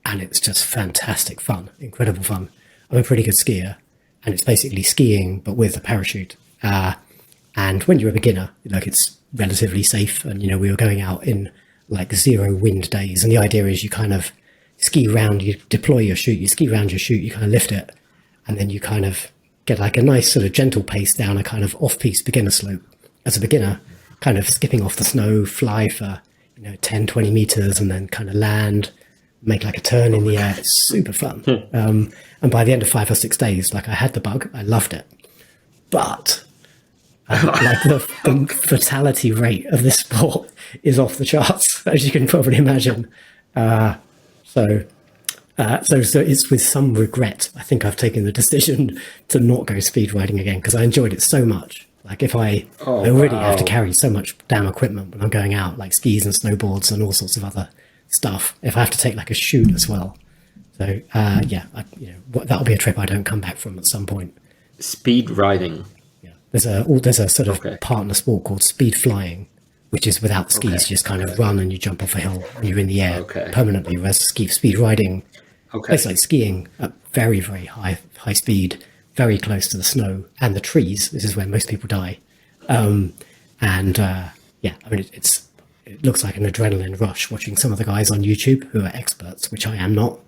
and it's just fantastic fun, incredible fun. I'm a pretty good skier, and it's basically skiing but with a parachute. And when you're a beginner, like, it's relatively safe. And, we were going out in like 0 wind days. And the idea is you kind of ski round, you deploy your chute, you ski round your chute, you kind of lift it. And then you kind of get like a nice sort of gentle pace down a kind of off-piste beginner slope. As a beginner, kind of skipping off the snow, fly for, 10, 20 meters and then kind of land, make like a turn in the air. It's super fun. And by the end of 5 or 6 days, like, I had the bug, I loved it. But like the fatality rate of this sport is off the charts, as you can probably imagine. So it's with some regret I think I've taken the decision to not go speed riding again, because I enjoyed it so much. Like, if I already have to carry so much damn equipment when I'm going out, like skis and snowboards and all sorts of other stuff, if I have to take like a chute as well. So that'll be a trip I don't come back from at some point. Speed riding. There's a sort of partner sport called speed flying, which is without skis. You just kind of run and you jump off a hill and you're in the air permanently. Whereas speed riding, it's like skiing at very, very high speed, very close to the snow and the trees. This is where most people die. It looks like an adrenaline rush watching some of the guys on YouTube who are experts, which I am not.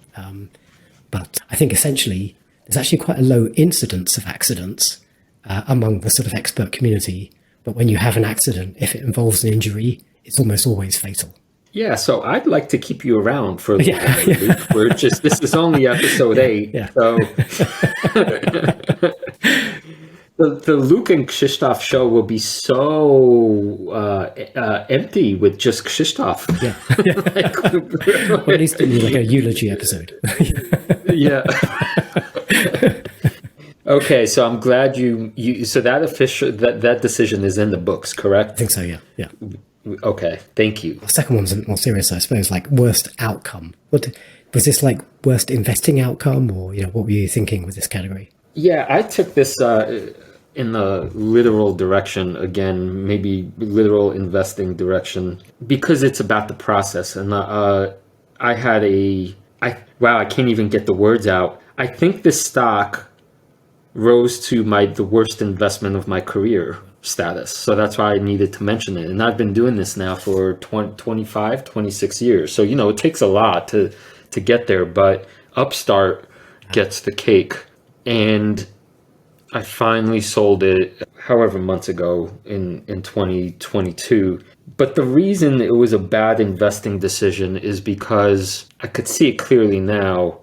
But I think essentially there's actually quite a low incidence of accidents among the sort of expert community. But when you have an accident, if it involves an injury, it's almost always fatal. Yeah, so I'd like to keep you around for a little bit, Luke. We're just, this is only episode 8. Yeah. So the Luke and Krzysztof show will be so empty with just Krzysztof. Yeah. Or at least it'll be like a eulogy episode. Yeah. Okay, so I'm glad you so that decision is in the books, correct? I think so, yeah. Okay, thank you. The second one's a bit more serious, I suppose, like worst outcome. What was this, like worst investing outcome, or what were you thinking with this category? Yeah, I took this in the literal direction again, maybe literal investing direction, because it's about the process. And I can't even get the words out. I think this stock rose to the worst investment of my career status. So that's why I needed to mention it. And I've been doing this now for 25, 26 years. So, it takes a lot to get there, but Upstart gets the cake. And I finally sold it however months ago in 2022. But the reason it was a bad investing decision is because I could see it clearly now,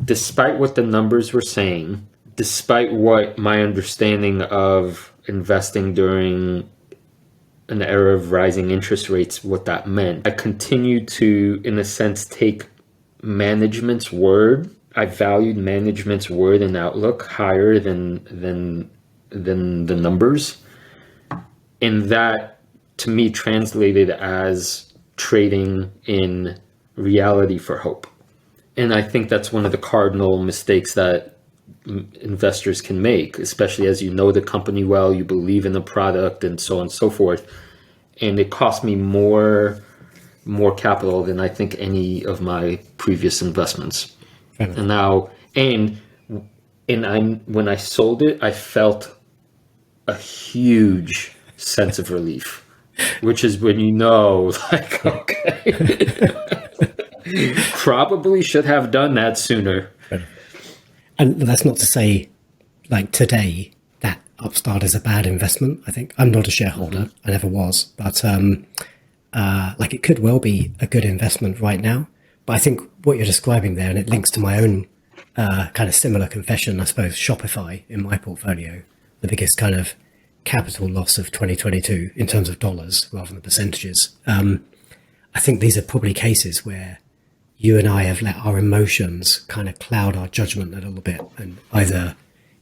despite what the numbers were saying, despite what my understanding of investing during an era of rising interest rates, what that meant, I continued to, in a sense, take management's word. I valued management's word and outlook higher than the numbers. And that, to me, translated as trading in reality for hope. And I think that's one of the cardinal mistakes that investors can make, especially as you know the company well, you believe in the product, and so on and so forth. And it cost me more capital than I think any of my previous investments. And now, and when I sold it, I felt a huge sense of relief, which is when you know, like, okay, probably should have done that sooner. And that's not to say, like, today that Upstart is a bad investment. I think I'm not a shareholder. I never was, but like, it could well be a good investment right now. But I think what you're describing there, and it links to my own kind of similar confession, I suppose, Shopify in my portfolio, the biggest kind of capital loss of 2022 in terms of dollars rather than percentages. I think these are probably cases where you and I have let our emotions kind of cloud our judgment a little bit, and either,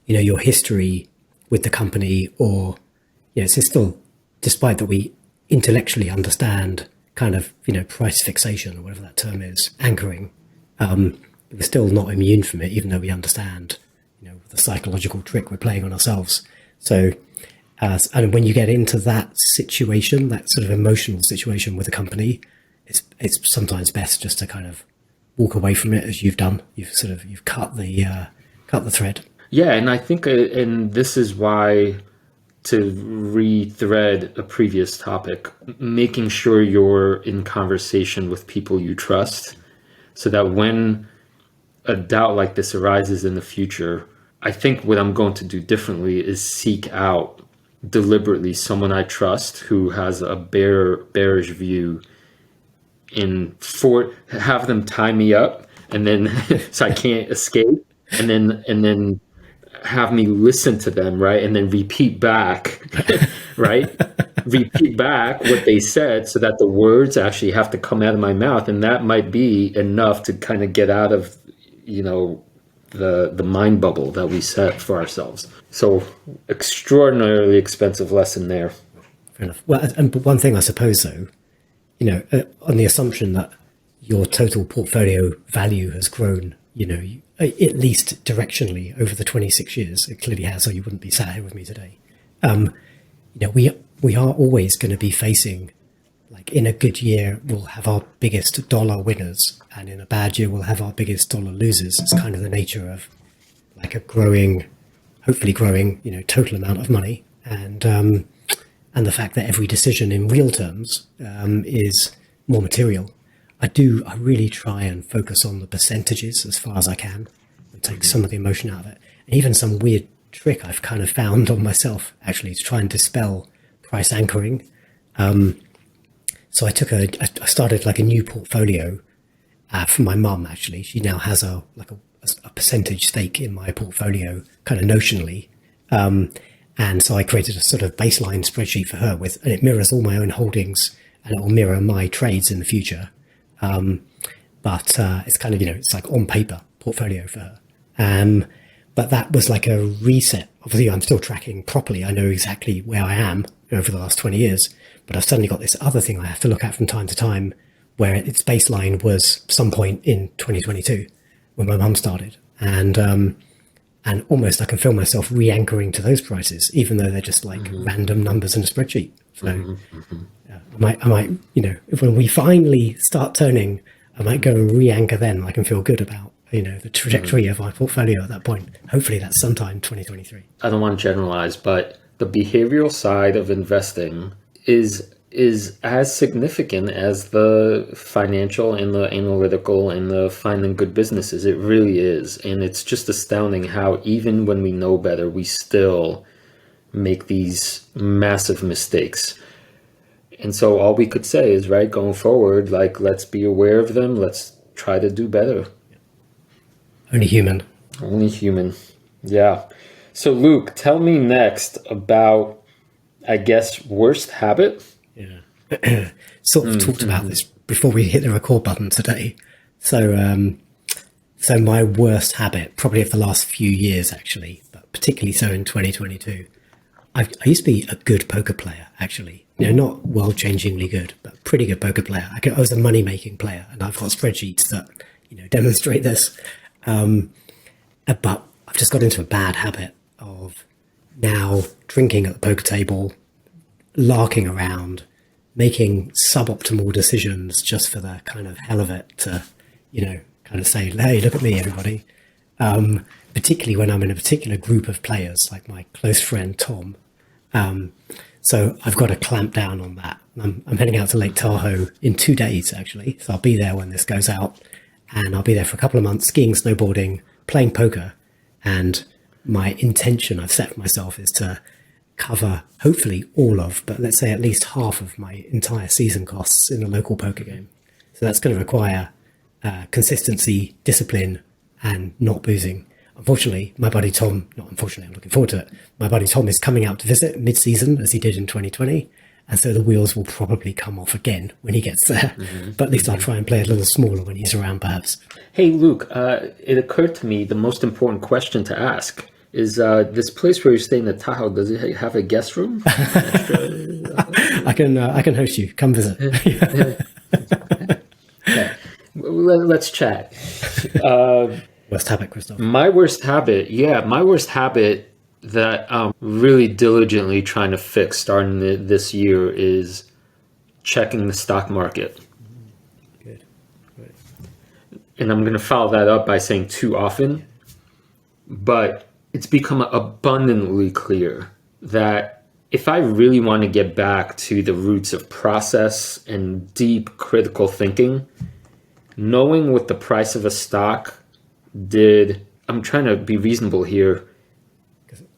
you know, your history with the company, or, you know, it's still, despite that we intellectually understand kind of, you know, price fixation or whatever that term is, anchoring, we're still not immune from it, even though we understand, you know, the psychological trick we're playing on ourselves. So, and when you get into that situation, that sort of emotional situation with a company, it's sometimes best just to kind of walk away from it, as you've done. You've cut the thread. Yeah, and I think, and this is why, to rethread a previous topic, making sure you're in conversation with people you trust, so that when a doubt like this arises in the future, I think what I'm going to do differently is seek out deliberately someone I trust who has a bearish view, have them tie me up, and then so I can't escape, and then have me listen to them, right, and then repeat back right, repeat back what they said, so that the words actually have to come out of my mouth, and that might be enough to kind of get out of, you know, the mind bubble that we set for ourselves. So, extraordinarily expensive lesson there. Fair enough. Well, and one thing I suppose, though, you know, on the assumption that your total portfolio value has grown, you know, at least directionally over the 26 years, it clearly has, or you wouldn't be sat here with me today. You know, we are always going to be facing, like, in a good year, we'll have our biggest dollar winners, and in a bad year, we'll have our biggest dollar losers. It's kind of the nature of, like, a hopefully growing, you know, total amount of money, and the fact that every decision in real terms is more material. I really try and focus on the percentages as far as I can, and take some of the emotion out of it. And even some weird trick I've kind of found on myself, actually, to try and dispel price anchoring. So I started like a new portfolio from my mum, actually. She now has a percentage stake in my portfolio, kind of notionally. And so I created a sort of baseline spreadsheet for her and it mirrors all my own holdings, and it will mirror my trades in the future. But it's kind of, you know, it's like on paper portfolio for her. But that was like a reset. Obviously, I'm still tracking properly. I know exactly where I am over the last 20 years, but I've suddenly got this other thing I have to look at from time to time, where its baseline was some point in 2022 when my mum started. And almost I can feel myself re-anchoring to those prices, even though they're just like random numbers in a spreadsheet. So I might, you know, when we finally start turning, I might go and re-anchor then. I can feel good about, you know, the trajectory of my portfolio at that point. Hopefully that's sometime 2023. I don't want to generalize, but the behavioral side of investing is as significant as the financial and the analytical and the finding good businesses. It really is. And it's just astounding how even when we know better, we still make these massive mistakes. And so all we could say is, right, going forward, like, let's be aware of them. Let's try to do better. Only human. Only human. Yeah. So Luke, tell me next about, I guess, worst habit. Yeah. Sort of talked about this before we hit the record button today. So my worst habit, probably of the last few years, actually, but particularly so in 2022, I used to be a good poker player, actually. Not world-changingly good, but pretty good poker player. I was a money-making player, and I've got spreadsheets that demonstrate this. But I've just got into a bad habit of now drinking at the poker table, larking around, making suboptimal decisions just for the kind of hell of it to, kind of say, hey, look at me, everybody. Particularly when I'm in a particular group of players, like my close friend Tom. So I've got to clamp down on that. I'm heading out to Lake Tahoe in 2 days, actually. So I'll be there when this goes out, and I'll be there for a couple of months skiing, snowboarding, playing poker. And my intention I've set for myself is to cover hopefully all of, but let's say at least half of my entire season costs in a local poker game. So that's going to require consistency, discipline, and not boozing. Unfortunately, my buddy Tom, not unfortunately, I'm looking forward to it. My buddy Tom is coming out to visit mid-season as he did in 2020. And so the wheels will probably come off again when he gets there. But at least I'll try and play a little smaller when he's around, perhaps. Hey, Luke, it occurred to me the most important question to ask is this place where you're staying in Tahoe, does it have a guest room? I can host you. Come visit. Okay. Let's chat. Worst habit, Krzysztof? My worst habit that I'm really diligently trying to fix starting this year is checking the stock market. Good. And I'm going to follow that up by saying too often, but it's become abundantly clear that if I really want to get back to the roots of process and deep critical thinking, knowing what the price of a stock did, I'm trying to be reasonable here.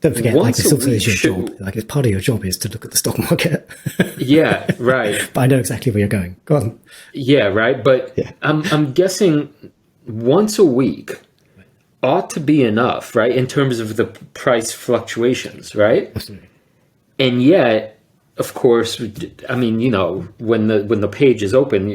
Don't forget, this also is your job. It's part of your job is to look at the stock market. Yeah, right. But I know exactly where you're going. Go on. Yeah, right. But yeah. I'm guessing once a week ought to be enough, right? In terms of the price fluctuations, right? Absolutely. And yet, of course, I mean, when the page is open,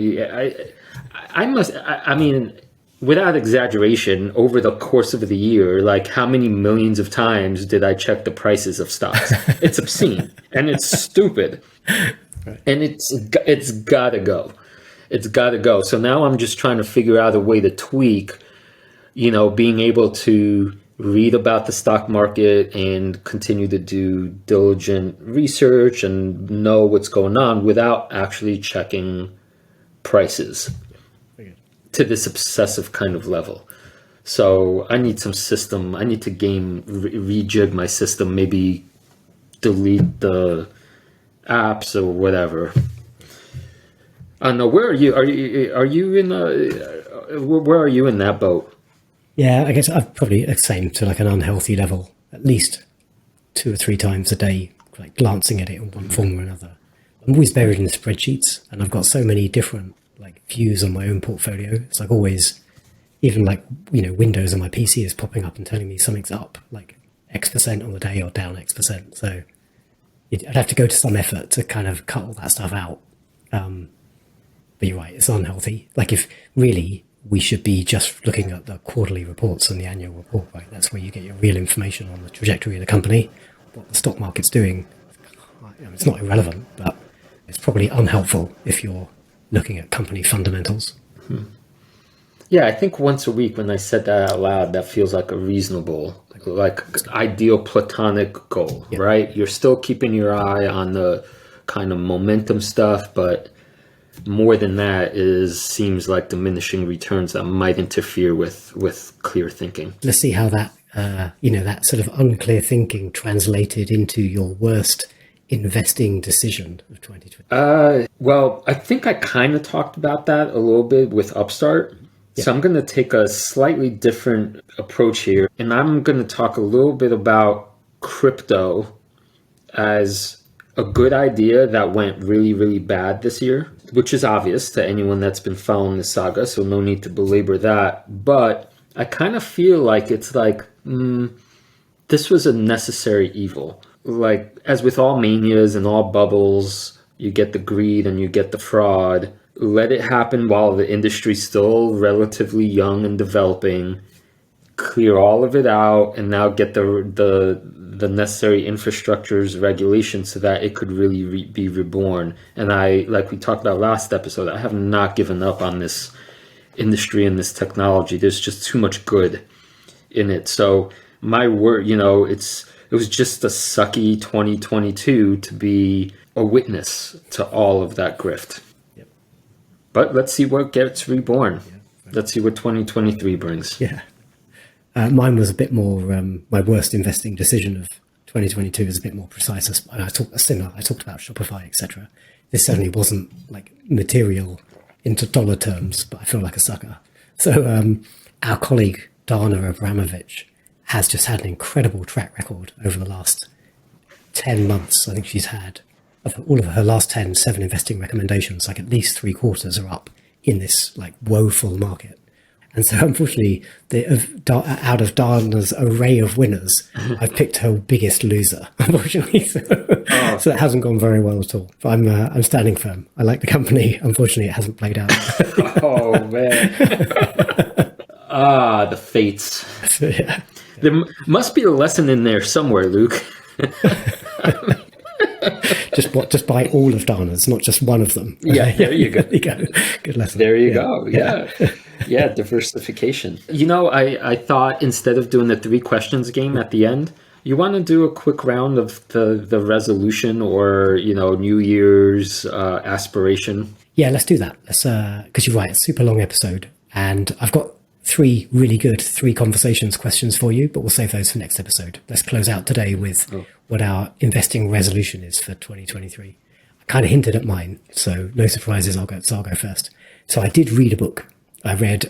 I mean, without exaggeration, over the course of the year, like how many millions of times did I check the prices of stocks? It's obscene and it's stupid, right. And it's gotta go. It's gotta go. So now I'm just trying to figure out a way to tweak, being able to read about the stock market and continue to do diligent research and know what's going on without actually checking prices to this obsessive kind of level. So I need some system. I need to rejig my system, maybe delete the apps or whatever. I don't know. Where are you? Are you in where are you in that boat? Yeah, I guess I've probably the same to like an unhealthy level, at least 2 or 3 times a day, like glancing at it in one form or another. I'm always buried in spreadsheets, and I've got so many different views on my own portfolio. It's like always, even Windows on my PC is popping up and telling me something's up like X% on the day or down X%. So I'd have to go to some effort to kind of cut all that stuff out. But you're right, it's unhealthy. Like if really we should be just looking at the quarterly reports and the annual report, right? That's where you get your real information on the trajectory of the company, what the stock market's doing. It's not irrelevant, but it's probably unhelpful if you're looking at company fundamentals. Yeah, I think once a week when I said that out loud, that feels like a reasonable, ideal platonic goal, yeah. Right? You're still keeping your eye on the kind of momentum stuff, but more than that seems like diminishing returns that might interfere with clear thinking. Let's see how that, that sort of unclear thinking translated into your worst investing decision of 2020? Well, I think I kind of talked about that a little bit with Upstart. Yeah. So I'm going to take a slightly different approach here. And I'm going to talk a little bit about crypto as a good idea that went really, really bad this year, which is obvious to anyone that's been following the saga. So no need to belabor that. But I kind of feel like it's like, this was a necessary evil. Like, as with all manias and all bubbles, you get the greed and you get the fraud. Let it happen while the industry's still relatively young and developing. clear all of it out and now get the necessary infrastructures, regulations so that it could really be reborn. And I, like we talked about last episode, I have not given up on this industry and this technology. There's just too much good in it. So my word, you know, it was just a sucky 2022 to be a witness to all of that grift. Yep. But let's see what gets reborn. Yeah. Let's see what 2023 brings. Yeah. Mine was a bit more, my worst investing decision of 2022 is a bit more precise. I talked about Shopify, etc. This certainly wasn't like material into dollar terms, but I feel like a sucker. So our colleague, Dana Abramovich, has just had an incredible track record over the last 10 months. I think she's had, of all of her last 7 investing recommendations, like at least 3/4 are up in this like woeful market. And so unfortunately, out of Dana's array of winners, I've picked her biggest loser, unfortunately. So it hasn't gone very well at all. But I'm standing firm. I like the company. Unfortunately, it hasn't played out. Oh, man. The fates. So, yeah. There must be a lesson in there somewhere, Luke. Just buy all of Dana's, not just one of them. Yeah, there you go. There you go. Good lesson. There you go. Yeah. Yeah, diversification. You know, I thought instead of doing the 3 questions game at the end, you want to do a quick round of the resolution or, you know, New Year's aspiration. Yeah, let's do that. Let's because you're right, it's a super long episode, and I've got 3 really good 3 conversations questions for you, but we'll save those for next episode. Let's close out today with what our investing resolution is for 2023. I kind of hinted at mine, so no surprises. I'll go first. So I did read a book. I read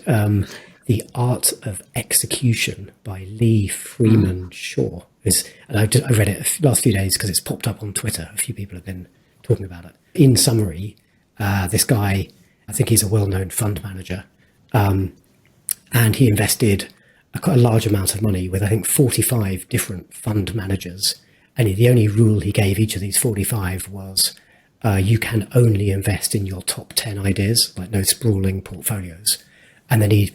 The Art of Execution by Lee Freeman Shaw. And I read it last few days because it's popped up on Twitter. A few people have been talking about it. In summary, this guy, I think he's a well-known fund manager, and he invested a large amount of money with, I think, 45 different fund managers. And the only rule he gave each of these 45 was you can only invest in your top 10 ideas, like no sprawling portfolios. And then he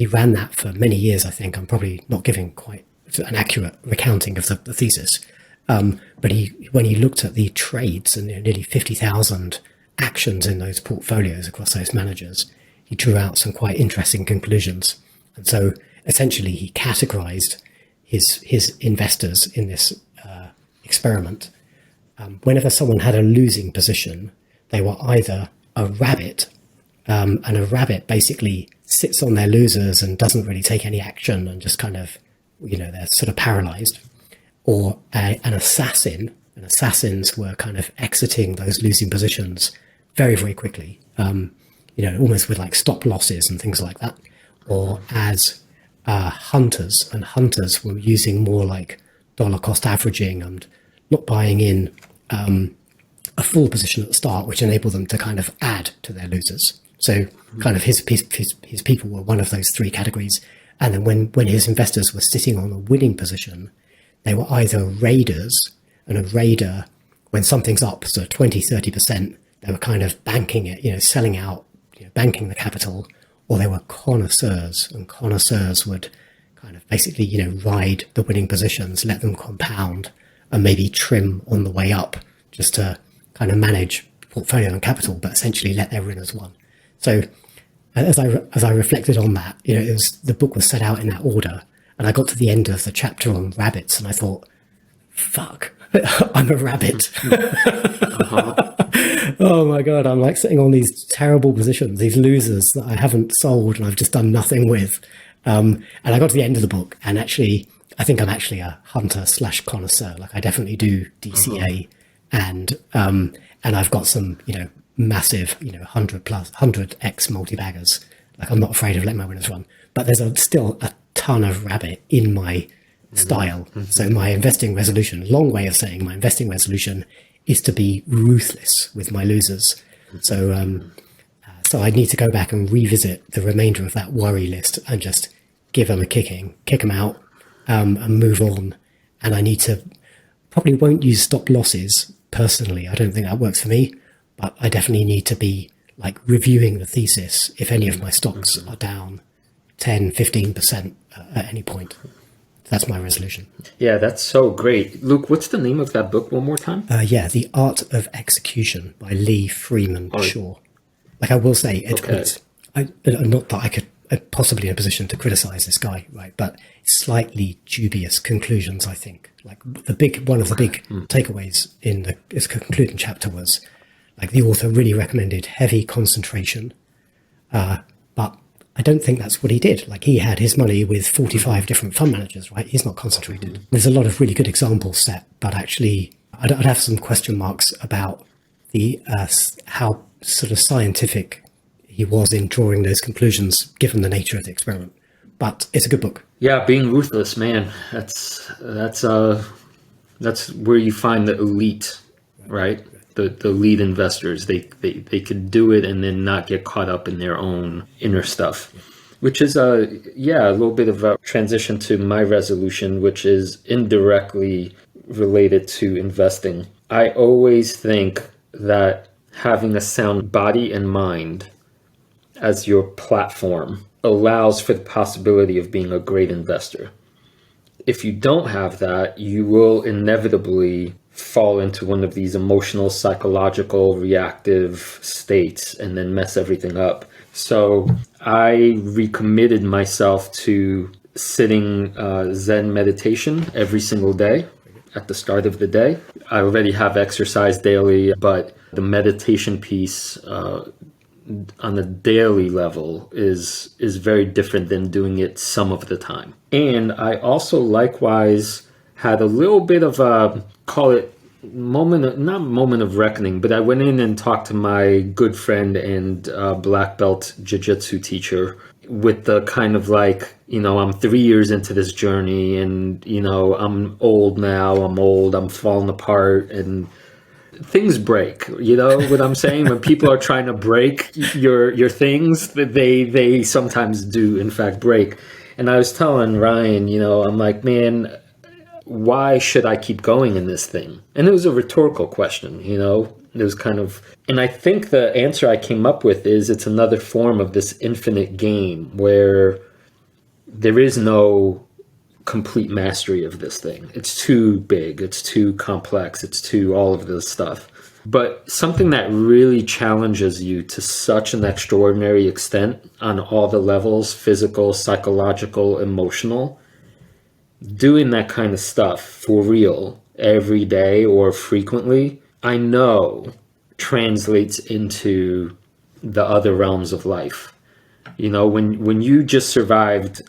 ran that for many years, I think. I'm probably not giving quite an accurate recounting of the thesis. But when he looked at the trades and nearly 50,000 actions in those portfolios across those managers, he drew out some quite interesting conclusions. And so essentially he categorized his investors in this experiment. Whenever someone had a losing position, they were either a rabbit, and a rabbit basically sits on their losers and doesn't really take any action and just kind of, you know, they're sort of paralyzed, or an assassin. And assassins were kind of exiting those losing positions very, very quickly, you know, almost with like stop losses and things like that. Or as hunters, and hunters were using more like dollar cost averaging and not buying in a full position at the start, which enabled them to kind of add to their losers. So kind of his people were one of those 3 categories. And then when his investors were sitting on a winning position, they were either raiders, and a raider, when something's up, so 20, 30%, they were kind of banking it, you know, selling out, you know, banking the capital, or they were connoisseurs, and connoisseurs would kind of basically, you know, ride the winning positions, let them compound, and maybe trim on the way up just to kind of manage portfolio and capital, but essentially let their winners won. So as I reflected on that, you know, the book was set out in that order, and I got to the end of the chapter on rabbits, and I thought, fuck, I'm a rabbit. Oh my God, I'm like sitting on these terrible positions, these losers that I haven't sold and I've just done nothing with. And I got to the end of the book, and actually, I think I'm actually a hunter / connoisseur. Like I definitely do DCA, and I've got some, you know, massive, you know, 100x multi-baggers. Like I'm not afraid of letting my winners run, but there's still a ton of rabbit in my style. So my investing resolution, long way of saying my investing resolution, is to be ruthless with my losers. So so I need to go back and revisit the remainder of that worry list and just give them a kicking, kick them out, and move on. And I need to, probably won't use stop losses personally. I don't think that works for me, but I definitely need to be like reviewing the thesis. If any of my stocks are down 10, 15% at any point. That's my resolution. Yeah, that's so great. Luke, what's the name of that book one more time? The Art of Execution by Lee Freeman Shaw. Like, I will say, not that I could possibly in a position to criticize this guy, right? But slightly dubious conclusions, I think. Like, one of the big takeaways in his concluding chapter was, like, the author really recommended heavy concentration, but I don't think that's what he did. Like, he had his money with 45 different fund managers, right? He's not concentrated. There's a lot of really good examples set, but actually I'd have some question marks about the how sort of scientific he was in drawing those conclusions, given the nature of the experiment. But it's a good book. Yeah, being ruthless, man. That's where you find the elite, right? The lead investors. They could do it and then not get caught up in their own inner stuff, which is a little bit of a transition to my resolution, which is indirectly related to investing. I always think that having a sound body and mind as your platform allows for the possibility of being a great investor. If you don't have that, you will inevitably fall into one of these emotional, psychological, reactive states and then mess everything up. So I recommitted myself to sitting Zen meditation every single day at the start of the day. I already have exercise daily, but the meditation piece on a daily level is very different than doing it some of the time. And I also likewise had a little bit of a, call it not moment of reckoning, but I went in and talked to my good friend and black belt jiu-jitsu teacher with the kind of like, I'm 3 years into this journey and, I'm old now, I'm falling apart and things break, what I'm saying? When people are trying to break your things, they sometimes do in fact break. And I was telling Ryan, I'm like, man, why should I keep going in this thing? And it was a rhetorical question, it was kind of, and I think the answer I came up with is it's another form of this infinite game where there is no complete mastery of this thing. It's too big, it's too complex, it's too all of this stuff. But something that really challenges you to such an extraordinary extent on all the levels, physical, psychological, emotional, doing that kind of stuff for real every day or frequently, I know translates into the other realms of life. When you just survived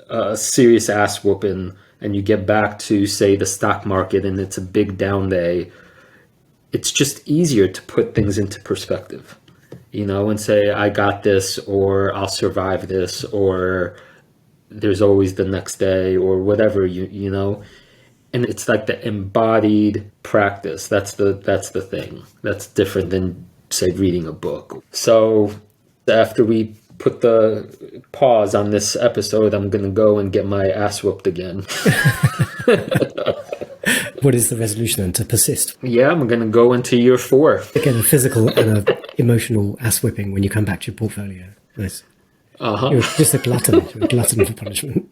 a serious ass whooping and you get back to, say, the stock market and it's a big down day, it's just easier to put things into perspective, and say, I got this, or I'll survive this, or there's always the next day, or whatever, and it's like the embodied practice. That's the thing that's different than, say, reading a book. So after we put the pause on this episode, I'm going to go and get my ass whooped again. What is the resolution then? To persist? Yeah, I'm going to go into year 4. Again, a physical and an emotional ass whipping when you come back to your portfolio. Nice. You're just a glutton. You're a glutton for punishment.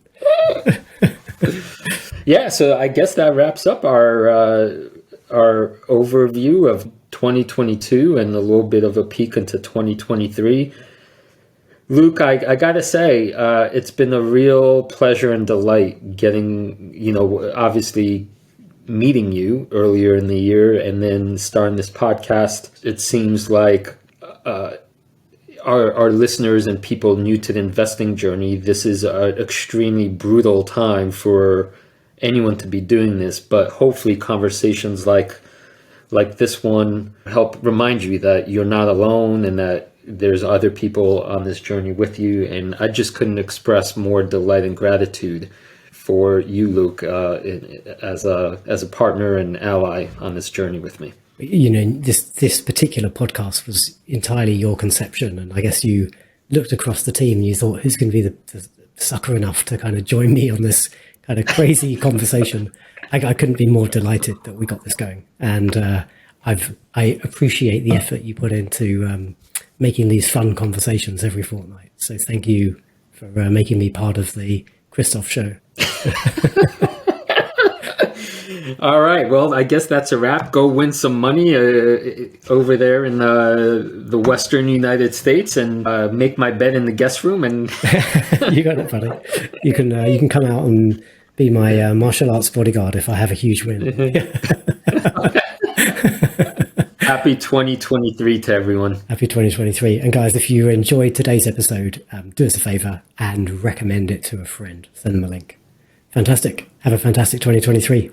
Yeah, so I guess that wraps up our overview of 2022 and a little bit of a peek into 2023. Luke, I gotta say, it's been a real pleasure and delight getting, obviously meeting you earlier in the year and then starting this podcast. It seems like our listeners and people new to the investing journey, this is an extremely brutal time for anyone to be doing this, but hopefully conversations like this one help remind you that you're not alone and that there's other people on this journey with you. And I just couldn't express more delight and gratitude for you, Luke, as a partner and ally on this journey with me. This particular podcast was entirely your conception, and I guess you looked across the team and you thought, who's going to be the sucker enough to kind of join me on this kind of crazy conversation? I couldn't be more delighted that we got this going, and I appreciate the effort you put into making these fun conversations every fortnight. So thank you for making me part of the Krzysztof show. All right. Well, I guess that's a wrap. Go win some money over there in the Western United States, and make my bed in the guest room. And You got it, buddy. You can come out and be my martial arts bodyguard if I have a huge win. Happy 2023 to everyone. Happy 2023. And guys, if you enjoyed today's episode, do us a favor and recommend it to a friend. Send them a link. Fantastic. Have a fantastic 2023.